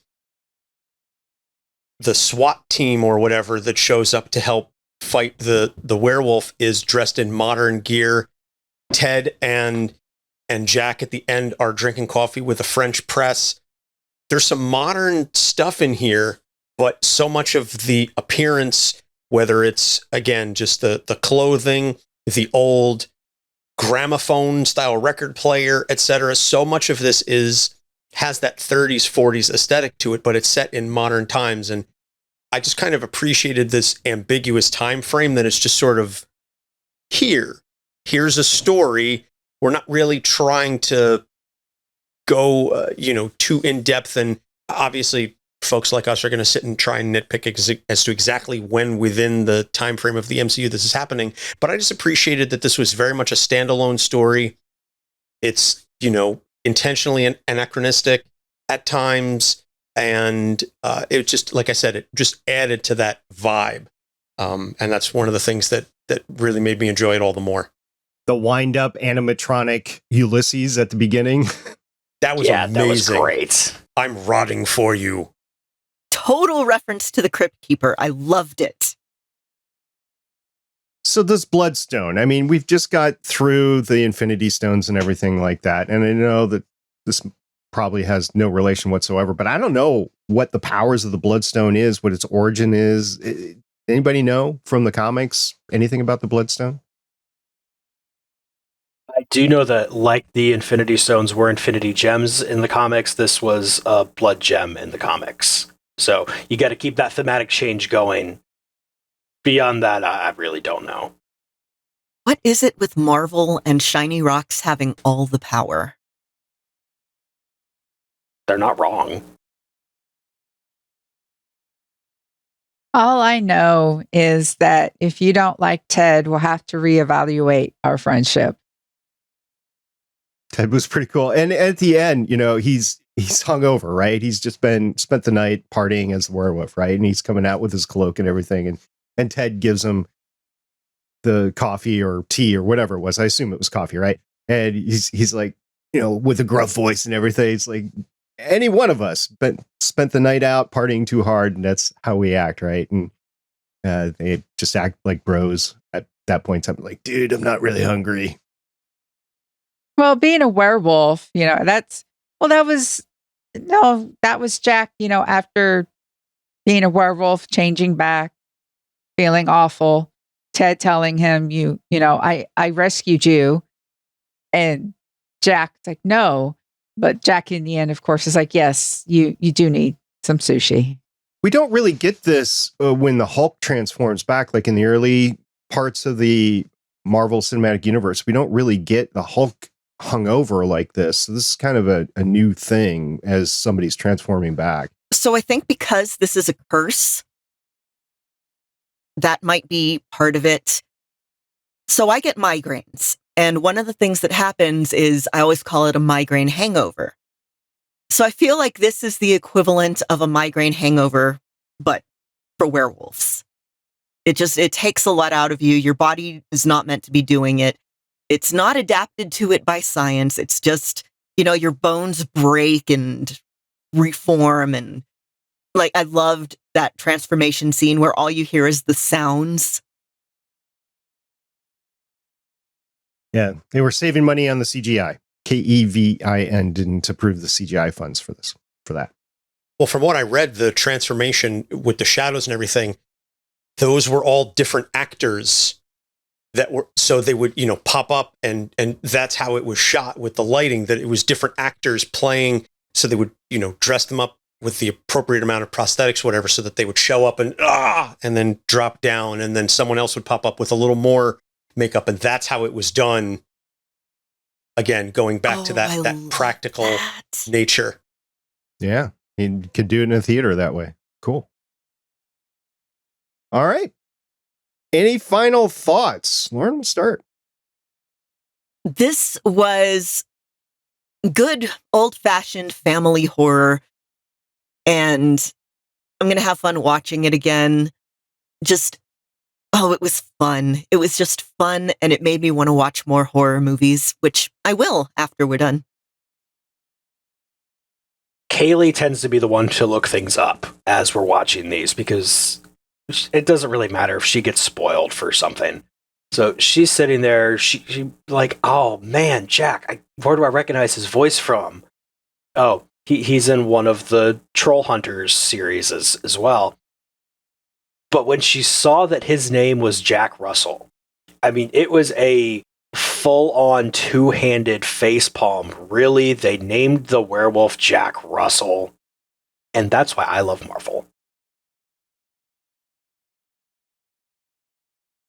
the SWAT team or whatever that shows up to help fight the werewolf is dressed in modern gear. Ted and Jack at the end are drinking coffee with a French press. There's some modern stuff in here, but so much of the appearance, whether it's, again, just the clothing, the old gramophone style record player, etc., so much of this has that 30s, 40s aesthetic to it, but it's set in modern times. And I just kind of appreciated this ambiguous time frame that it's just sort of here's a story. We're not really trying to go, too in depth. And obviously folks like us are going to sit and try and nitpick as to exactly when within the time frame of the MCU this is happening. But I just appreciated that this was very much a standalone story. It's, intentionally anachronistic at times. And it just, like I said, it just added to that vibe. And that's one of the things that really made me enjoy it all the more. The wind-up animatronic Ulysses at the beginning. That was amazing. That was great. I'm rotting for you. Total reference to the Crypt Keeper. I loved it. So this Bloodstone, I mean, we've just got through the Infinity Stones and everything like that. And I know that this probably has no relation whatsoever, but I don't know what the powers of the Bloodstone is, what its origin is. Anybody know from the comics anything about the Bloodstone? I do know that, like the Infinity Stones were Infinity Gems in the comics, this was a Blood Gem in the comics. So you got to keep that thematic change going. Beyond that, I really don't know. What is it with Marvel and shiny rocks having all the power? They're not wrong. All I know is that if you don't like Ted, we'll have to reevaluate our friendship. Ted was pretty cool. And at the end, he's hungover, right? He's just spent the night partying as the werewolf, right? And he's coming out with his cloak and everything. And Ted gives him the coffee or tea or whatever it was. I assume it was coffee, right? And he's like, with a gruff voice and everything. It's like, any one of us spent the night out partying too hard, and that's how we act, right? And they just act like bros at that point. I'm like, dude, I'm not really hungry. Well, being a werewolf, that was Jack, after being a werewolf, changing back, feeling awful. Ted telling him, I rescued you. And Jack's like, no. But Jack in the end, of course, is like, yes, you do need some sushi. We don't really get this when the Hulk transforms back, like in the early parts of the Marvel Cinematic Universe. We don't really get the Hulk hungover like this. So this is kind of a new thing as somebody's transforming back. So I think because this is a curse, that might be part of it. So I get migraines. And one of the things that happens is I always call it a migraine hangover. So I feel like this is the equivalent of a migraine hangover, but for werewolves. It takes a lot out of you. Your body is not meant to be doing it. It's not adapted to it by science. It's just, your bones break and reform. And like, I loved that transformation scene where all you hear is the sounds. Yeah, they were saving money on the CGI. KEVIN didn't approve the CGI funds for that. Well, from what I read, the transformation with the shadows and everything, those were all different actors that were, so they would, pop up and that's how it was shot with the lighting, that it was different actors playing. So they would, dress them up with the appropriate amount of prosthetics, whatever, so that they would show up and then drop down. And then someone else would pop up with a little more makeup. And that's how it was done. Again, going back to that practical nature. Yeah. You could do it in a theater that way. Cool. All right. Any final thoughts? Lauren, we'll start. This was good old-fashioned family horror, and I'm going to have fun watching it again. It was fun. It was just fun, and it made me want to watch more horror movies, which I will after we're done. Kaylee tends to be the one to look things up as we're watching these because it doesn't really matter if she gets spoiled for something. So she's sitting there, she like, oh man, Jack, where do I recognize his voice from? Oh, he's in one of the Troll Hunters series as well. But when she saw that his name was Jack Russell, I mean, it was a full-on two-handed facepalm. Really, they named the werewolf Jack Russell, and that's why I love Marvel.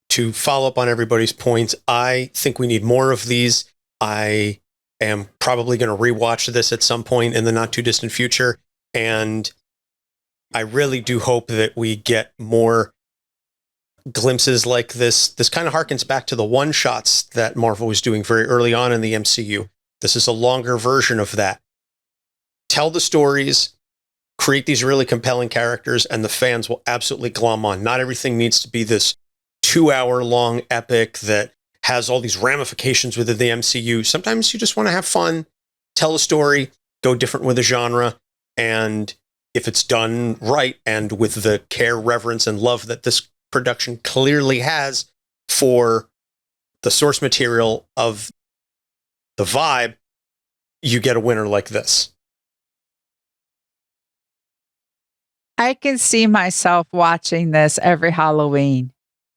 To follow up on everybody's points, I think we need more of these. I am probably going to rewatch this at some point in the not-too-distant future, and I really do hope that we get more glimpses like this. This kind of harkens back to the one-shots that Marvel was doing very early on in the MCU. This is a longer version of that. Tell the stories, create these really compelling characters, and the fans will absolutely glom on. Not everything needs to be this 2-hour-long epic that has all these ramifications within the MCU. Sometimes you just want to have fun, tell a story, go different with a genre, and if it's done right and with the care, reverence, and love that this production clearly has for the source material of the vibe, you get a winner like this. I can see myself watching this every Halloween.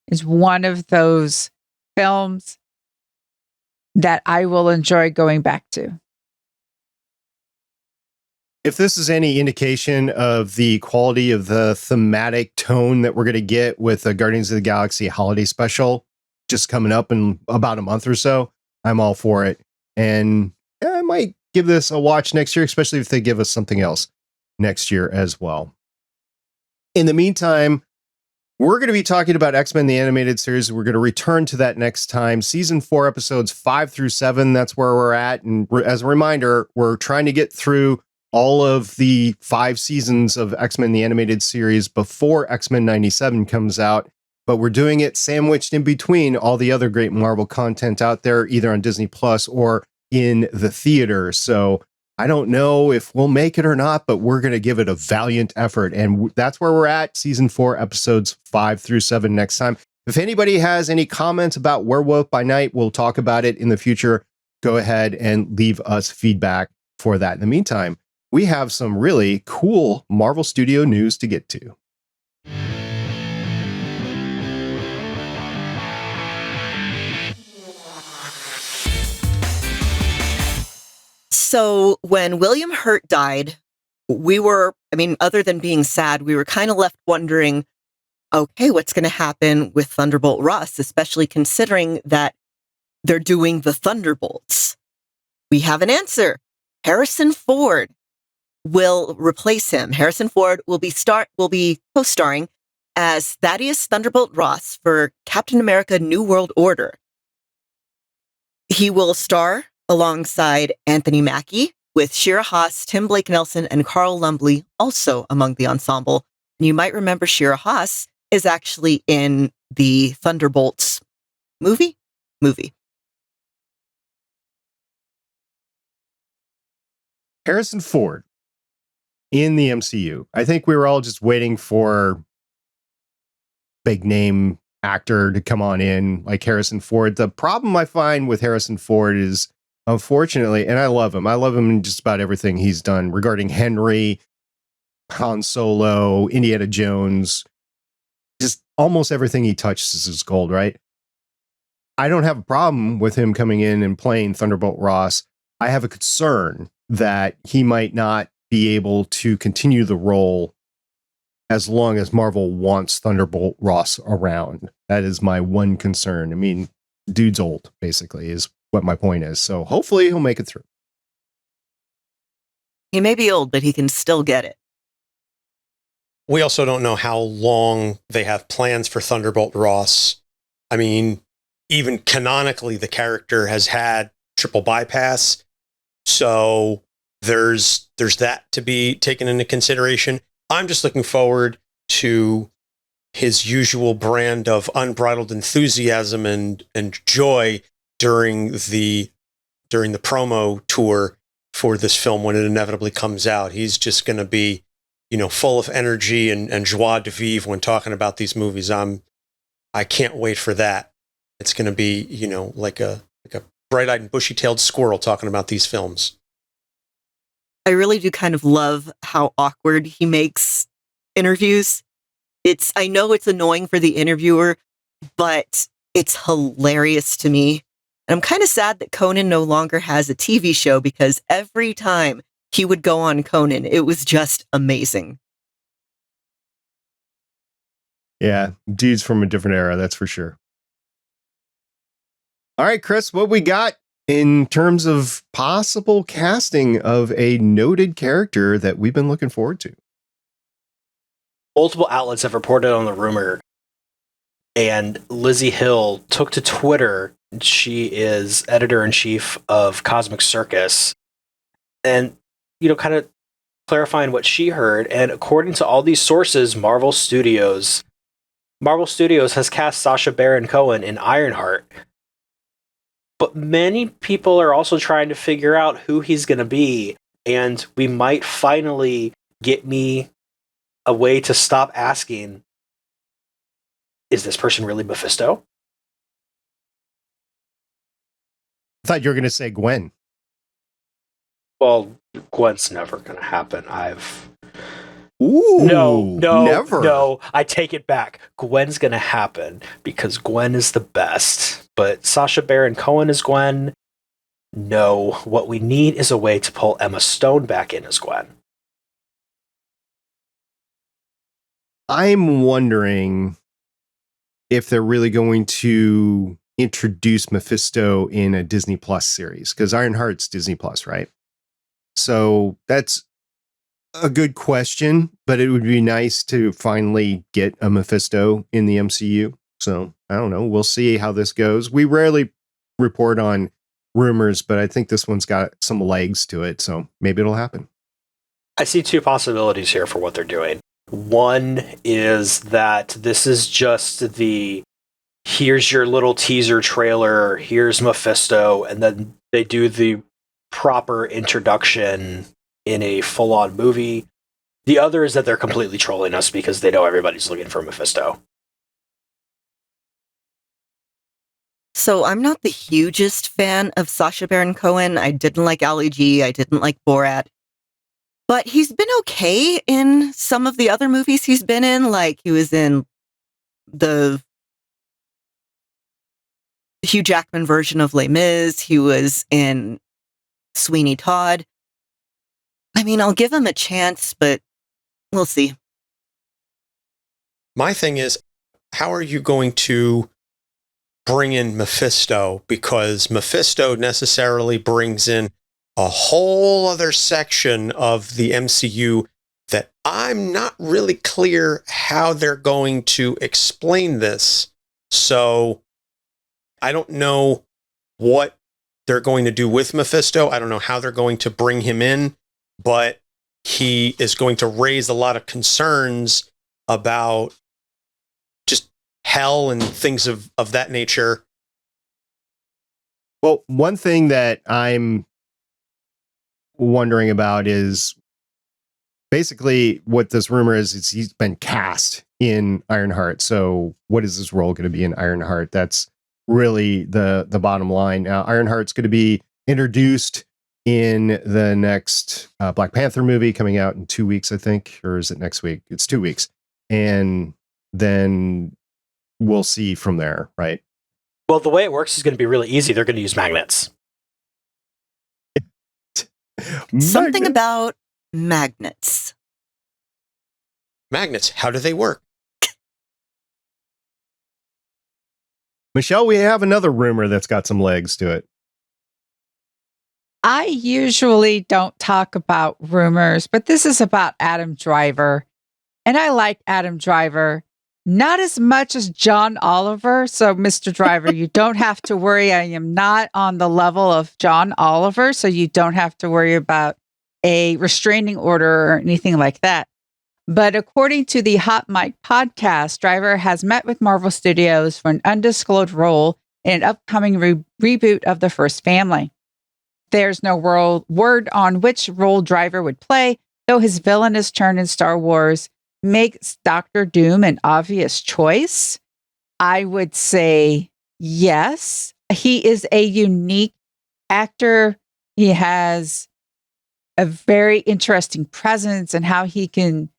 It's one of those films that I will enjoy going back to. If this is any indication of the quality of the thematic tone that we're going to get with the Guardians of the Galaxy holiday special just coming up in about a month or so, I'm all for it. And I might give this a watch next year, especially if they give us something else next year as well. In the meantime, we're going to be talking about X-Men, the animated series. We're going to return to that next time. Season 4, episodes 5 through 7, that's where we're at. And as a reminder, we're trying to get through all of the 5 seasons of X-Men, the animated series before X-Men 97 comes out, but we're doing it sandwiched in between all the other great Marvel content out there, either on Disney Plus or in the theater. So I don't know if we'll make it or not, but we're going to give it a valiant effort. And that's where we're at, season 4, episodes 5 through 7 next time. If anybody has any comments about Werewolf by Night, we'll talk about it in the future. Go ahead and leave us feedback for that. In the meantime, we have some really cool Marvel Studio news to get to. So when William Hurt died, other than being sad, we were kind of left wondering, okay, what's going to happen with Thunderbolt Ross, especially considering that they're doing the Thunderbolts? We have an answer. Harrison Ford will replace him. Harrison Ford will be co-starring as Thaddeus Thunderbolt Ross for Captain America: New World Order. He will star alongside Anthony Mackie, with Shira Haas, Tim Blake Nelson, and Carl Lumbly also among the ensemble. And you might remember Shira Haas is actually in the Thunderbolts movie. Harrison Ford in the MCU. I think we were all just waiting for big name actor to come on in like Harrison Ford. The problem I find with Harrison Ford is, unfortunately, and I love him in just about everything he's done regarding Henry, Han Solo, Indiana Jones, just almost everything he touches is gold, right? I don't have a problem with him coming in and playing Thunderbolt Ross. I have a concern that he might not be able to continue the role as long as Marvel wants Thunderbolt Ross around. That is my one concern. I mean, dude's old, basically, is what my point is. So hopefully he'll make it through. He may be old, but he can still get it. We also don't know how long they have plans for Thunderbolt Ross. I mean, even canonically, the character has had triple bypass. So there's that to be taken into consideration. I'm just looking forward to his usual brand of unbridled enthusiasm and joy during the promo tour for this film when it inevitably comes out. He's just going to be, full of energy and joie de vivre when talking about these movies. I can't wait for that. It's going to be, like a bright-eyed and bushy-tailed squirrel talking about these films. I really do kind of love how awkward he makes interviews. I know it's annoying for the interviewer, but it's hilarious to me. And I'm kind of sad that Conan no longer has a TV show, because every time he would go on Conan, it was just amazing. Yeah, dude's from a different era, that's for sure. All right, Chris, what we got in terms of possible casting of a noted character that we've been looking forward to? Multiple outlets have reported on the rumor, and Lizzie Hill took to Twitter. She is editor-in-chief of Cosmic Circus, and, kind of clarifying what she heard. And according to all these sources, Marvel Studios has cast Sacha Baron Cohen in Ironheart. But many people are also trying to figure out who he's going to be, and we might finally get me a way to stop asking, is this person really Mephisto? I thought you were going to say Gwen. Well, Gwen's never going to happen. Ooh, never. No, I take it back. Gwen's going to happen because Gwen is the best. But Sacha Baron Cohen as Gwen? No. What we need is a way to pull Emma Stone back in as Gwen. I'm wondering if they're really going to introduce Mephisto in a Disney Plus series, because Ironheart's Disney Plus, right? So that's a good question, but it would be nice to finally get a Mephisto in the MCU. So I don't know. We'll see how this goes. We rarely report on rumors, but I think this one's got some legs to it. So maybe it'll happen. I see two possibilities here for what they're doing. One is that this is just here's your little teaser trailer, here's Mephisto, and then they do the proper introduction in a full-on movie. The other is that they're completely trolling us because they know everybody's looking for Mephisto. So I'm not the hugest fan of Sacha Baron Cohen. I didn't like Ali G. I didn't like Borat. But he's been okay in some of the other movies he's been in. Like, he was in the Hugh Jackman version of Les Mis. He was in Sweeney Todd. I mean, I'll give him a chance, but we'll see. My thing is, how are you going to bring in Mephisto? Because Mephisto necessarily brings in a whole other section of the MCU that I'm not really clear how they're going to explain this. So I don't know what they're going to do with Mephisto. I don't know how they're going to bring him in, but he is going to raise a lot of concerns about just hell and things of that nature. Well, one thing that I'm wondering about is basically what this rumor is he's been cast in Ironheart. So what is his role going to be in Ironheart? That's really the bottom line. Now, Ironheart's going to be introduced in the next Black Panther movie coming out in 2 weeks, I think. Or is it next week? It's 2 weeks. And then we'll see from there, right? Well, the way it works is going to be really easy. They're going to use magnets. Something about magnets. Magnets, how do they work? Michelle, we have another rumor that's got some legs to it. I usually don't talk about rumors, but this is about Adam Driver. And I like Adam Driver. Not as much as John Oliver. So, Mr. Driver, you don't have to worry. I am not on the level of John Oliver. So, you don't have to worry about a restraining order or anything like that. But according to the Hot Mic podcast, Driver has met with Marvel Studios for an undisclosed role in an upcoming reboot of the First Family. There's no word on which role Driver would play, though his villainous turn in Star Wars makes Doctor Doom an obvious choice. I would say yes. He is a unique actor. He has a very interesting presence and how he can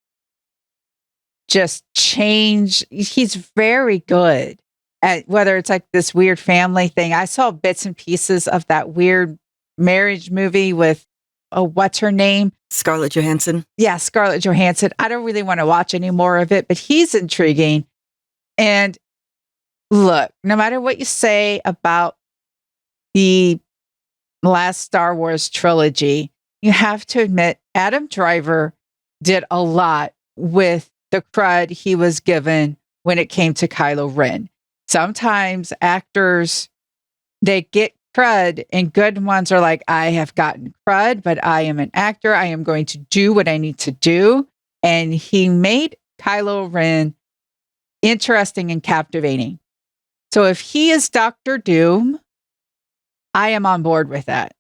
just change. He's very good at whether it's like this weird family thing. I saw bits and pieces of that weird marriage movie with what's her name? Scarlett Johansson. Yeah, Scarlett Johansson. I don't really want to watch any more of it, but he's intriguing. And look, no matter what you say about the last Star Wars trilogy, you have to admit Adam Driver did a lot with the crud he was given when it came to Kylo Ren. Sometimes actors, they get crud, and good ones are like, I have gotten crud, but I am an actor. I am going to do what I need to do. And he made Kylo Ren interesting and captivating. So if he is Doctor Doom, I am on board with that.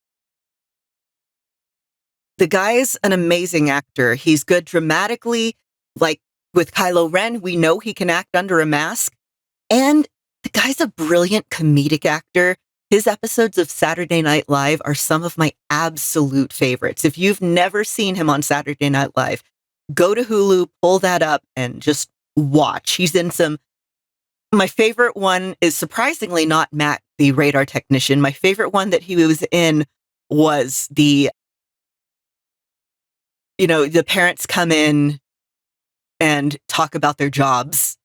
The guy's an amazing actor. He's good dramatically. Like with Kylo Ren, we know he can act under a mask. And the guy's a brilliant comedic actor. His episodes of Saturday Night Live are some of my absolute favorites. If you've never seen him on Saturday Night Live, go to Hulu, pull that up, and just watch. He's in some... My favorite one is surprisingly not Matt, the radar technician. My favorite one that he was in was the parents come in and talk about their jobs.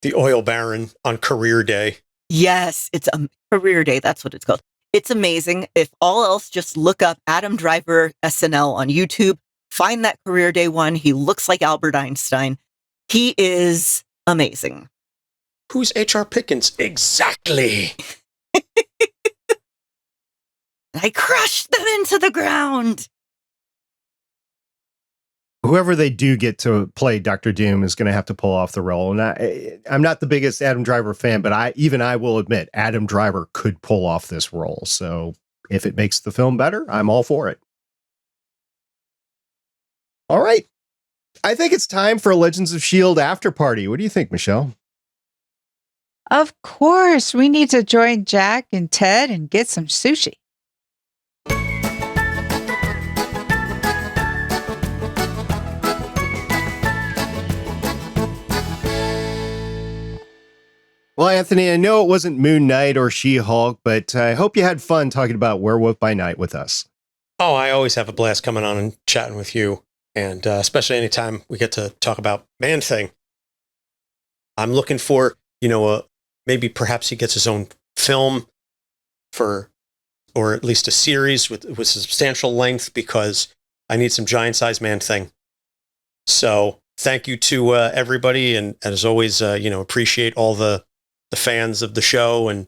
The oil baron on career day. Yes, it's a career day. That's what it's called. It's amazing. If all else, just look up Adam Driver SNL on YouTube. Find that career day one. He looks like Albert Einstein. He is amazing. Who's H.R. Pickens? Exactly. I crushed them into the ground. Whoever they do get to play Dr. Doom is going to have to pull off the role. And I'm not the biggest Adam Driver fan, but I will admit Adam Driver could pull off this role. So if it makes the film better, I'm all for it. All right. I think it's time for a Legends of S.H.I.E.L.D. after party. What do you think, Michelle? Of course, we need to join Jack and Ted and get some sushi. Well, Anthony, I know it wasn't Moon Knight or She-Hulk, but I hope you had fun talking about Werewolf by Night with us. Oh, I always have a blast coming on and chatting with you, and especially anytime we get to talk about Man-Thing. I'm looking for, maybe perhaps he gets his own film or at least a series with substantial length, because I need some giant-sized Man-Thing. So thank you to everybody, and as always, appreciate all the fans of the show and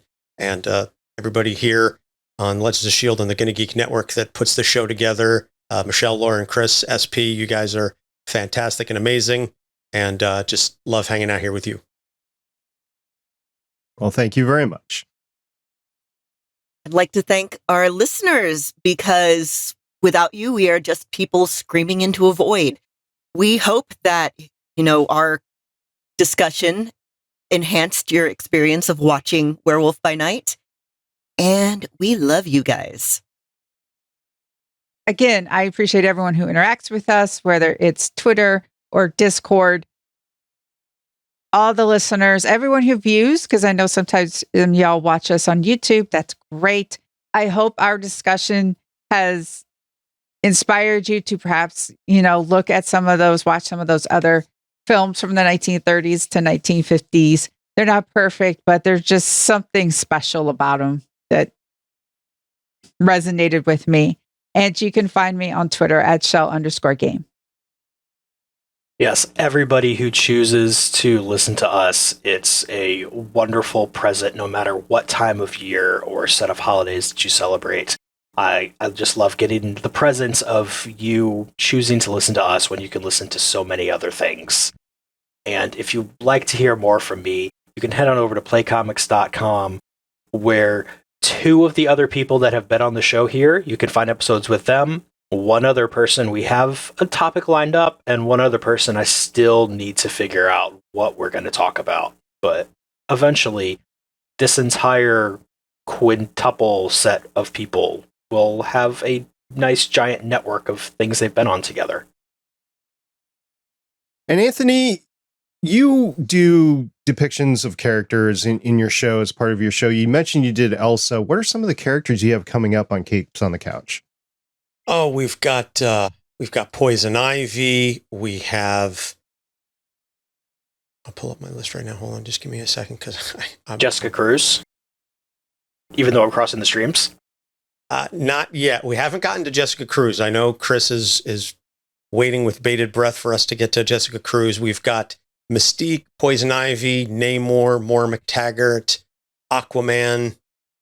everybody here on Legends of S.H.I.E.L.D. and the Gonna Geek Network that puts the show together. Michelle, Laura, and Chris, SP, you guys are fantastic and amazing, and just love hanging out here with you. Well, thank you very much. I'd like to thank our listeners, because without you, we are just people screaming into a void. We hope that, our discussion enhanced your experience of watching Werewolf by Night. And we love you guys. Again, I appreciate everyone who interacts with us, whether it's Twitter or Discord. All the listeners, everyone who views, because I know sometimes y'all watch us on YouTube. That's great. I hope our discussion has inspired you to perhaps, look at watch some of those other films from the 1930s to 1950s. They're not perfect, but there's just something special about them that resonated with me. And you can find me on Twitter at @Shell_game. Yes, everybody who chooses to listen to us, it's a wonderful present no matter what time of year or set of holidays that you celebrate. I just love getting the presence of you choosing to listen to us when you can listen to so many other things. And if you'd like to hear more from me, you can head on over to playcomics.com, where two of the other people that have been on the show here, you can find episodes with them. One other person, we have a topic lined up, and one other person I still need to figure out what we're going to talk about. But eventually, this entire quintuple set of people will have a nice giant network of things they've been on together. And Anthony, you do depictions of characters in your show as part of your show. You mentioned you did Elsa. What are some of the characters you have coming up on Capes on the Couch? Oh, we've got Poison Ivy. We have. I'll pull up my list right now. Hold on, just give me a second, because I'm Jessica Cruz. Even though I'm crossing the streams. Not yet. We haven't gotten to Jessica Cruz. I know Chris is waiting with bated breath for us to get to Jessica Cruz. We've got Mystique, Poison Ivy, Namor, Moira McTaggart, Aquaman,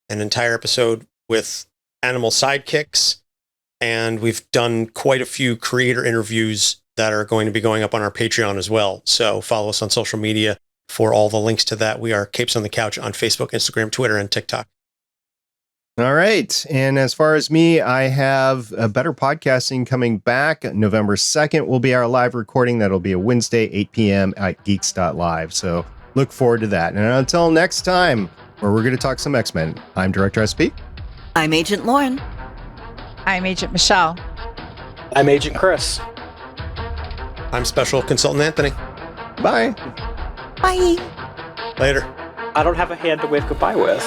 an entire episode with animal sidekicks. And we've done quite a few creator interviews that are going to be going up on our Patreon as well. So follow us on social media for all the links to that. We are Capes on the Couch on Facebook, Instagram, Twitter, and TikTok. All right. And as far as me, I have a Better Podcasting coming back. November 2nd will be our live recording. That'll be a Wednesday, 8 p.m. at geeks.live. So look forward to that. And until next time, where we're going to talk some X-Men, I'm Director SP. I'm Agent Lauren. I'm Agent Michelle. I'm Agent Chris. I'm Special Consultant Anthony. Bye. Bye. Later. I don't have a hand to wave goodbye with.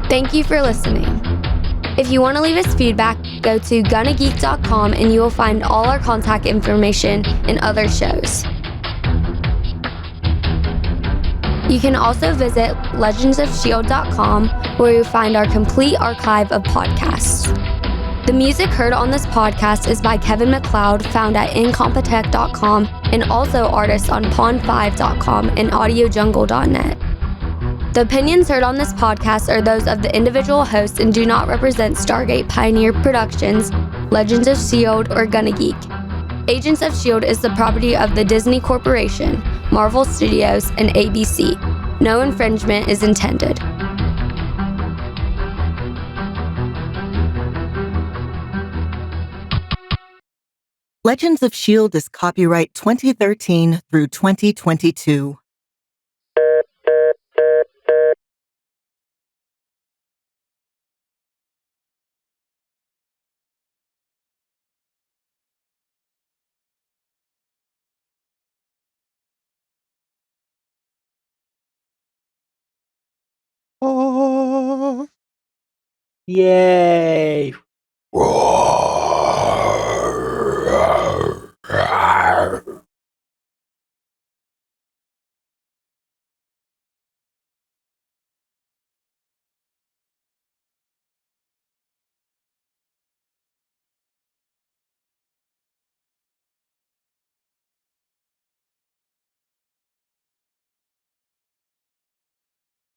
Thank you for listening. If you want to leave us feedback, go to gonnageek.com and you will find all our contact information and other shows. You can also visit legendsofshield.com, where you'll find our complete archive of podcasts. The music heard on this podcast is by Kevin MacLeod, found at incompetech.com, and also artists on pond5.com and audiojungle.net. The opinions heard on this podcast are those of the individual hosts and do not represent Stargate Pioneer Productions, Legends of S.H.I.E.L.D., or Gonna Geek. Agents of S.H.I.E.L.D. is the property of the Disney Corporation, Marvel Studios, and ABC. No infringement is intended. Legends of S.H.I.E.L.D. is copyright 2013 through 2022. Yay! Roar.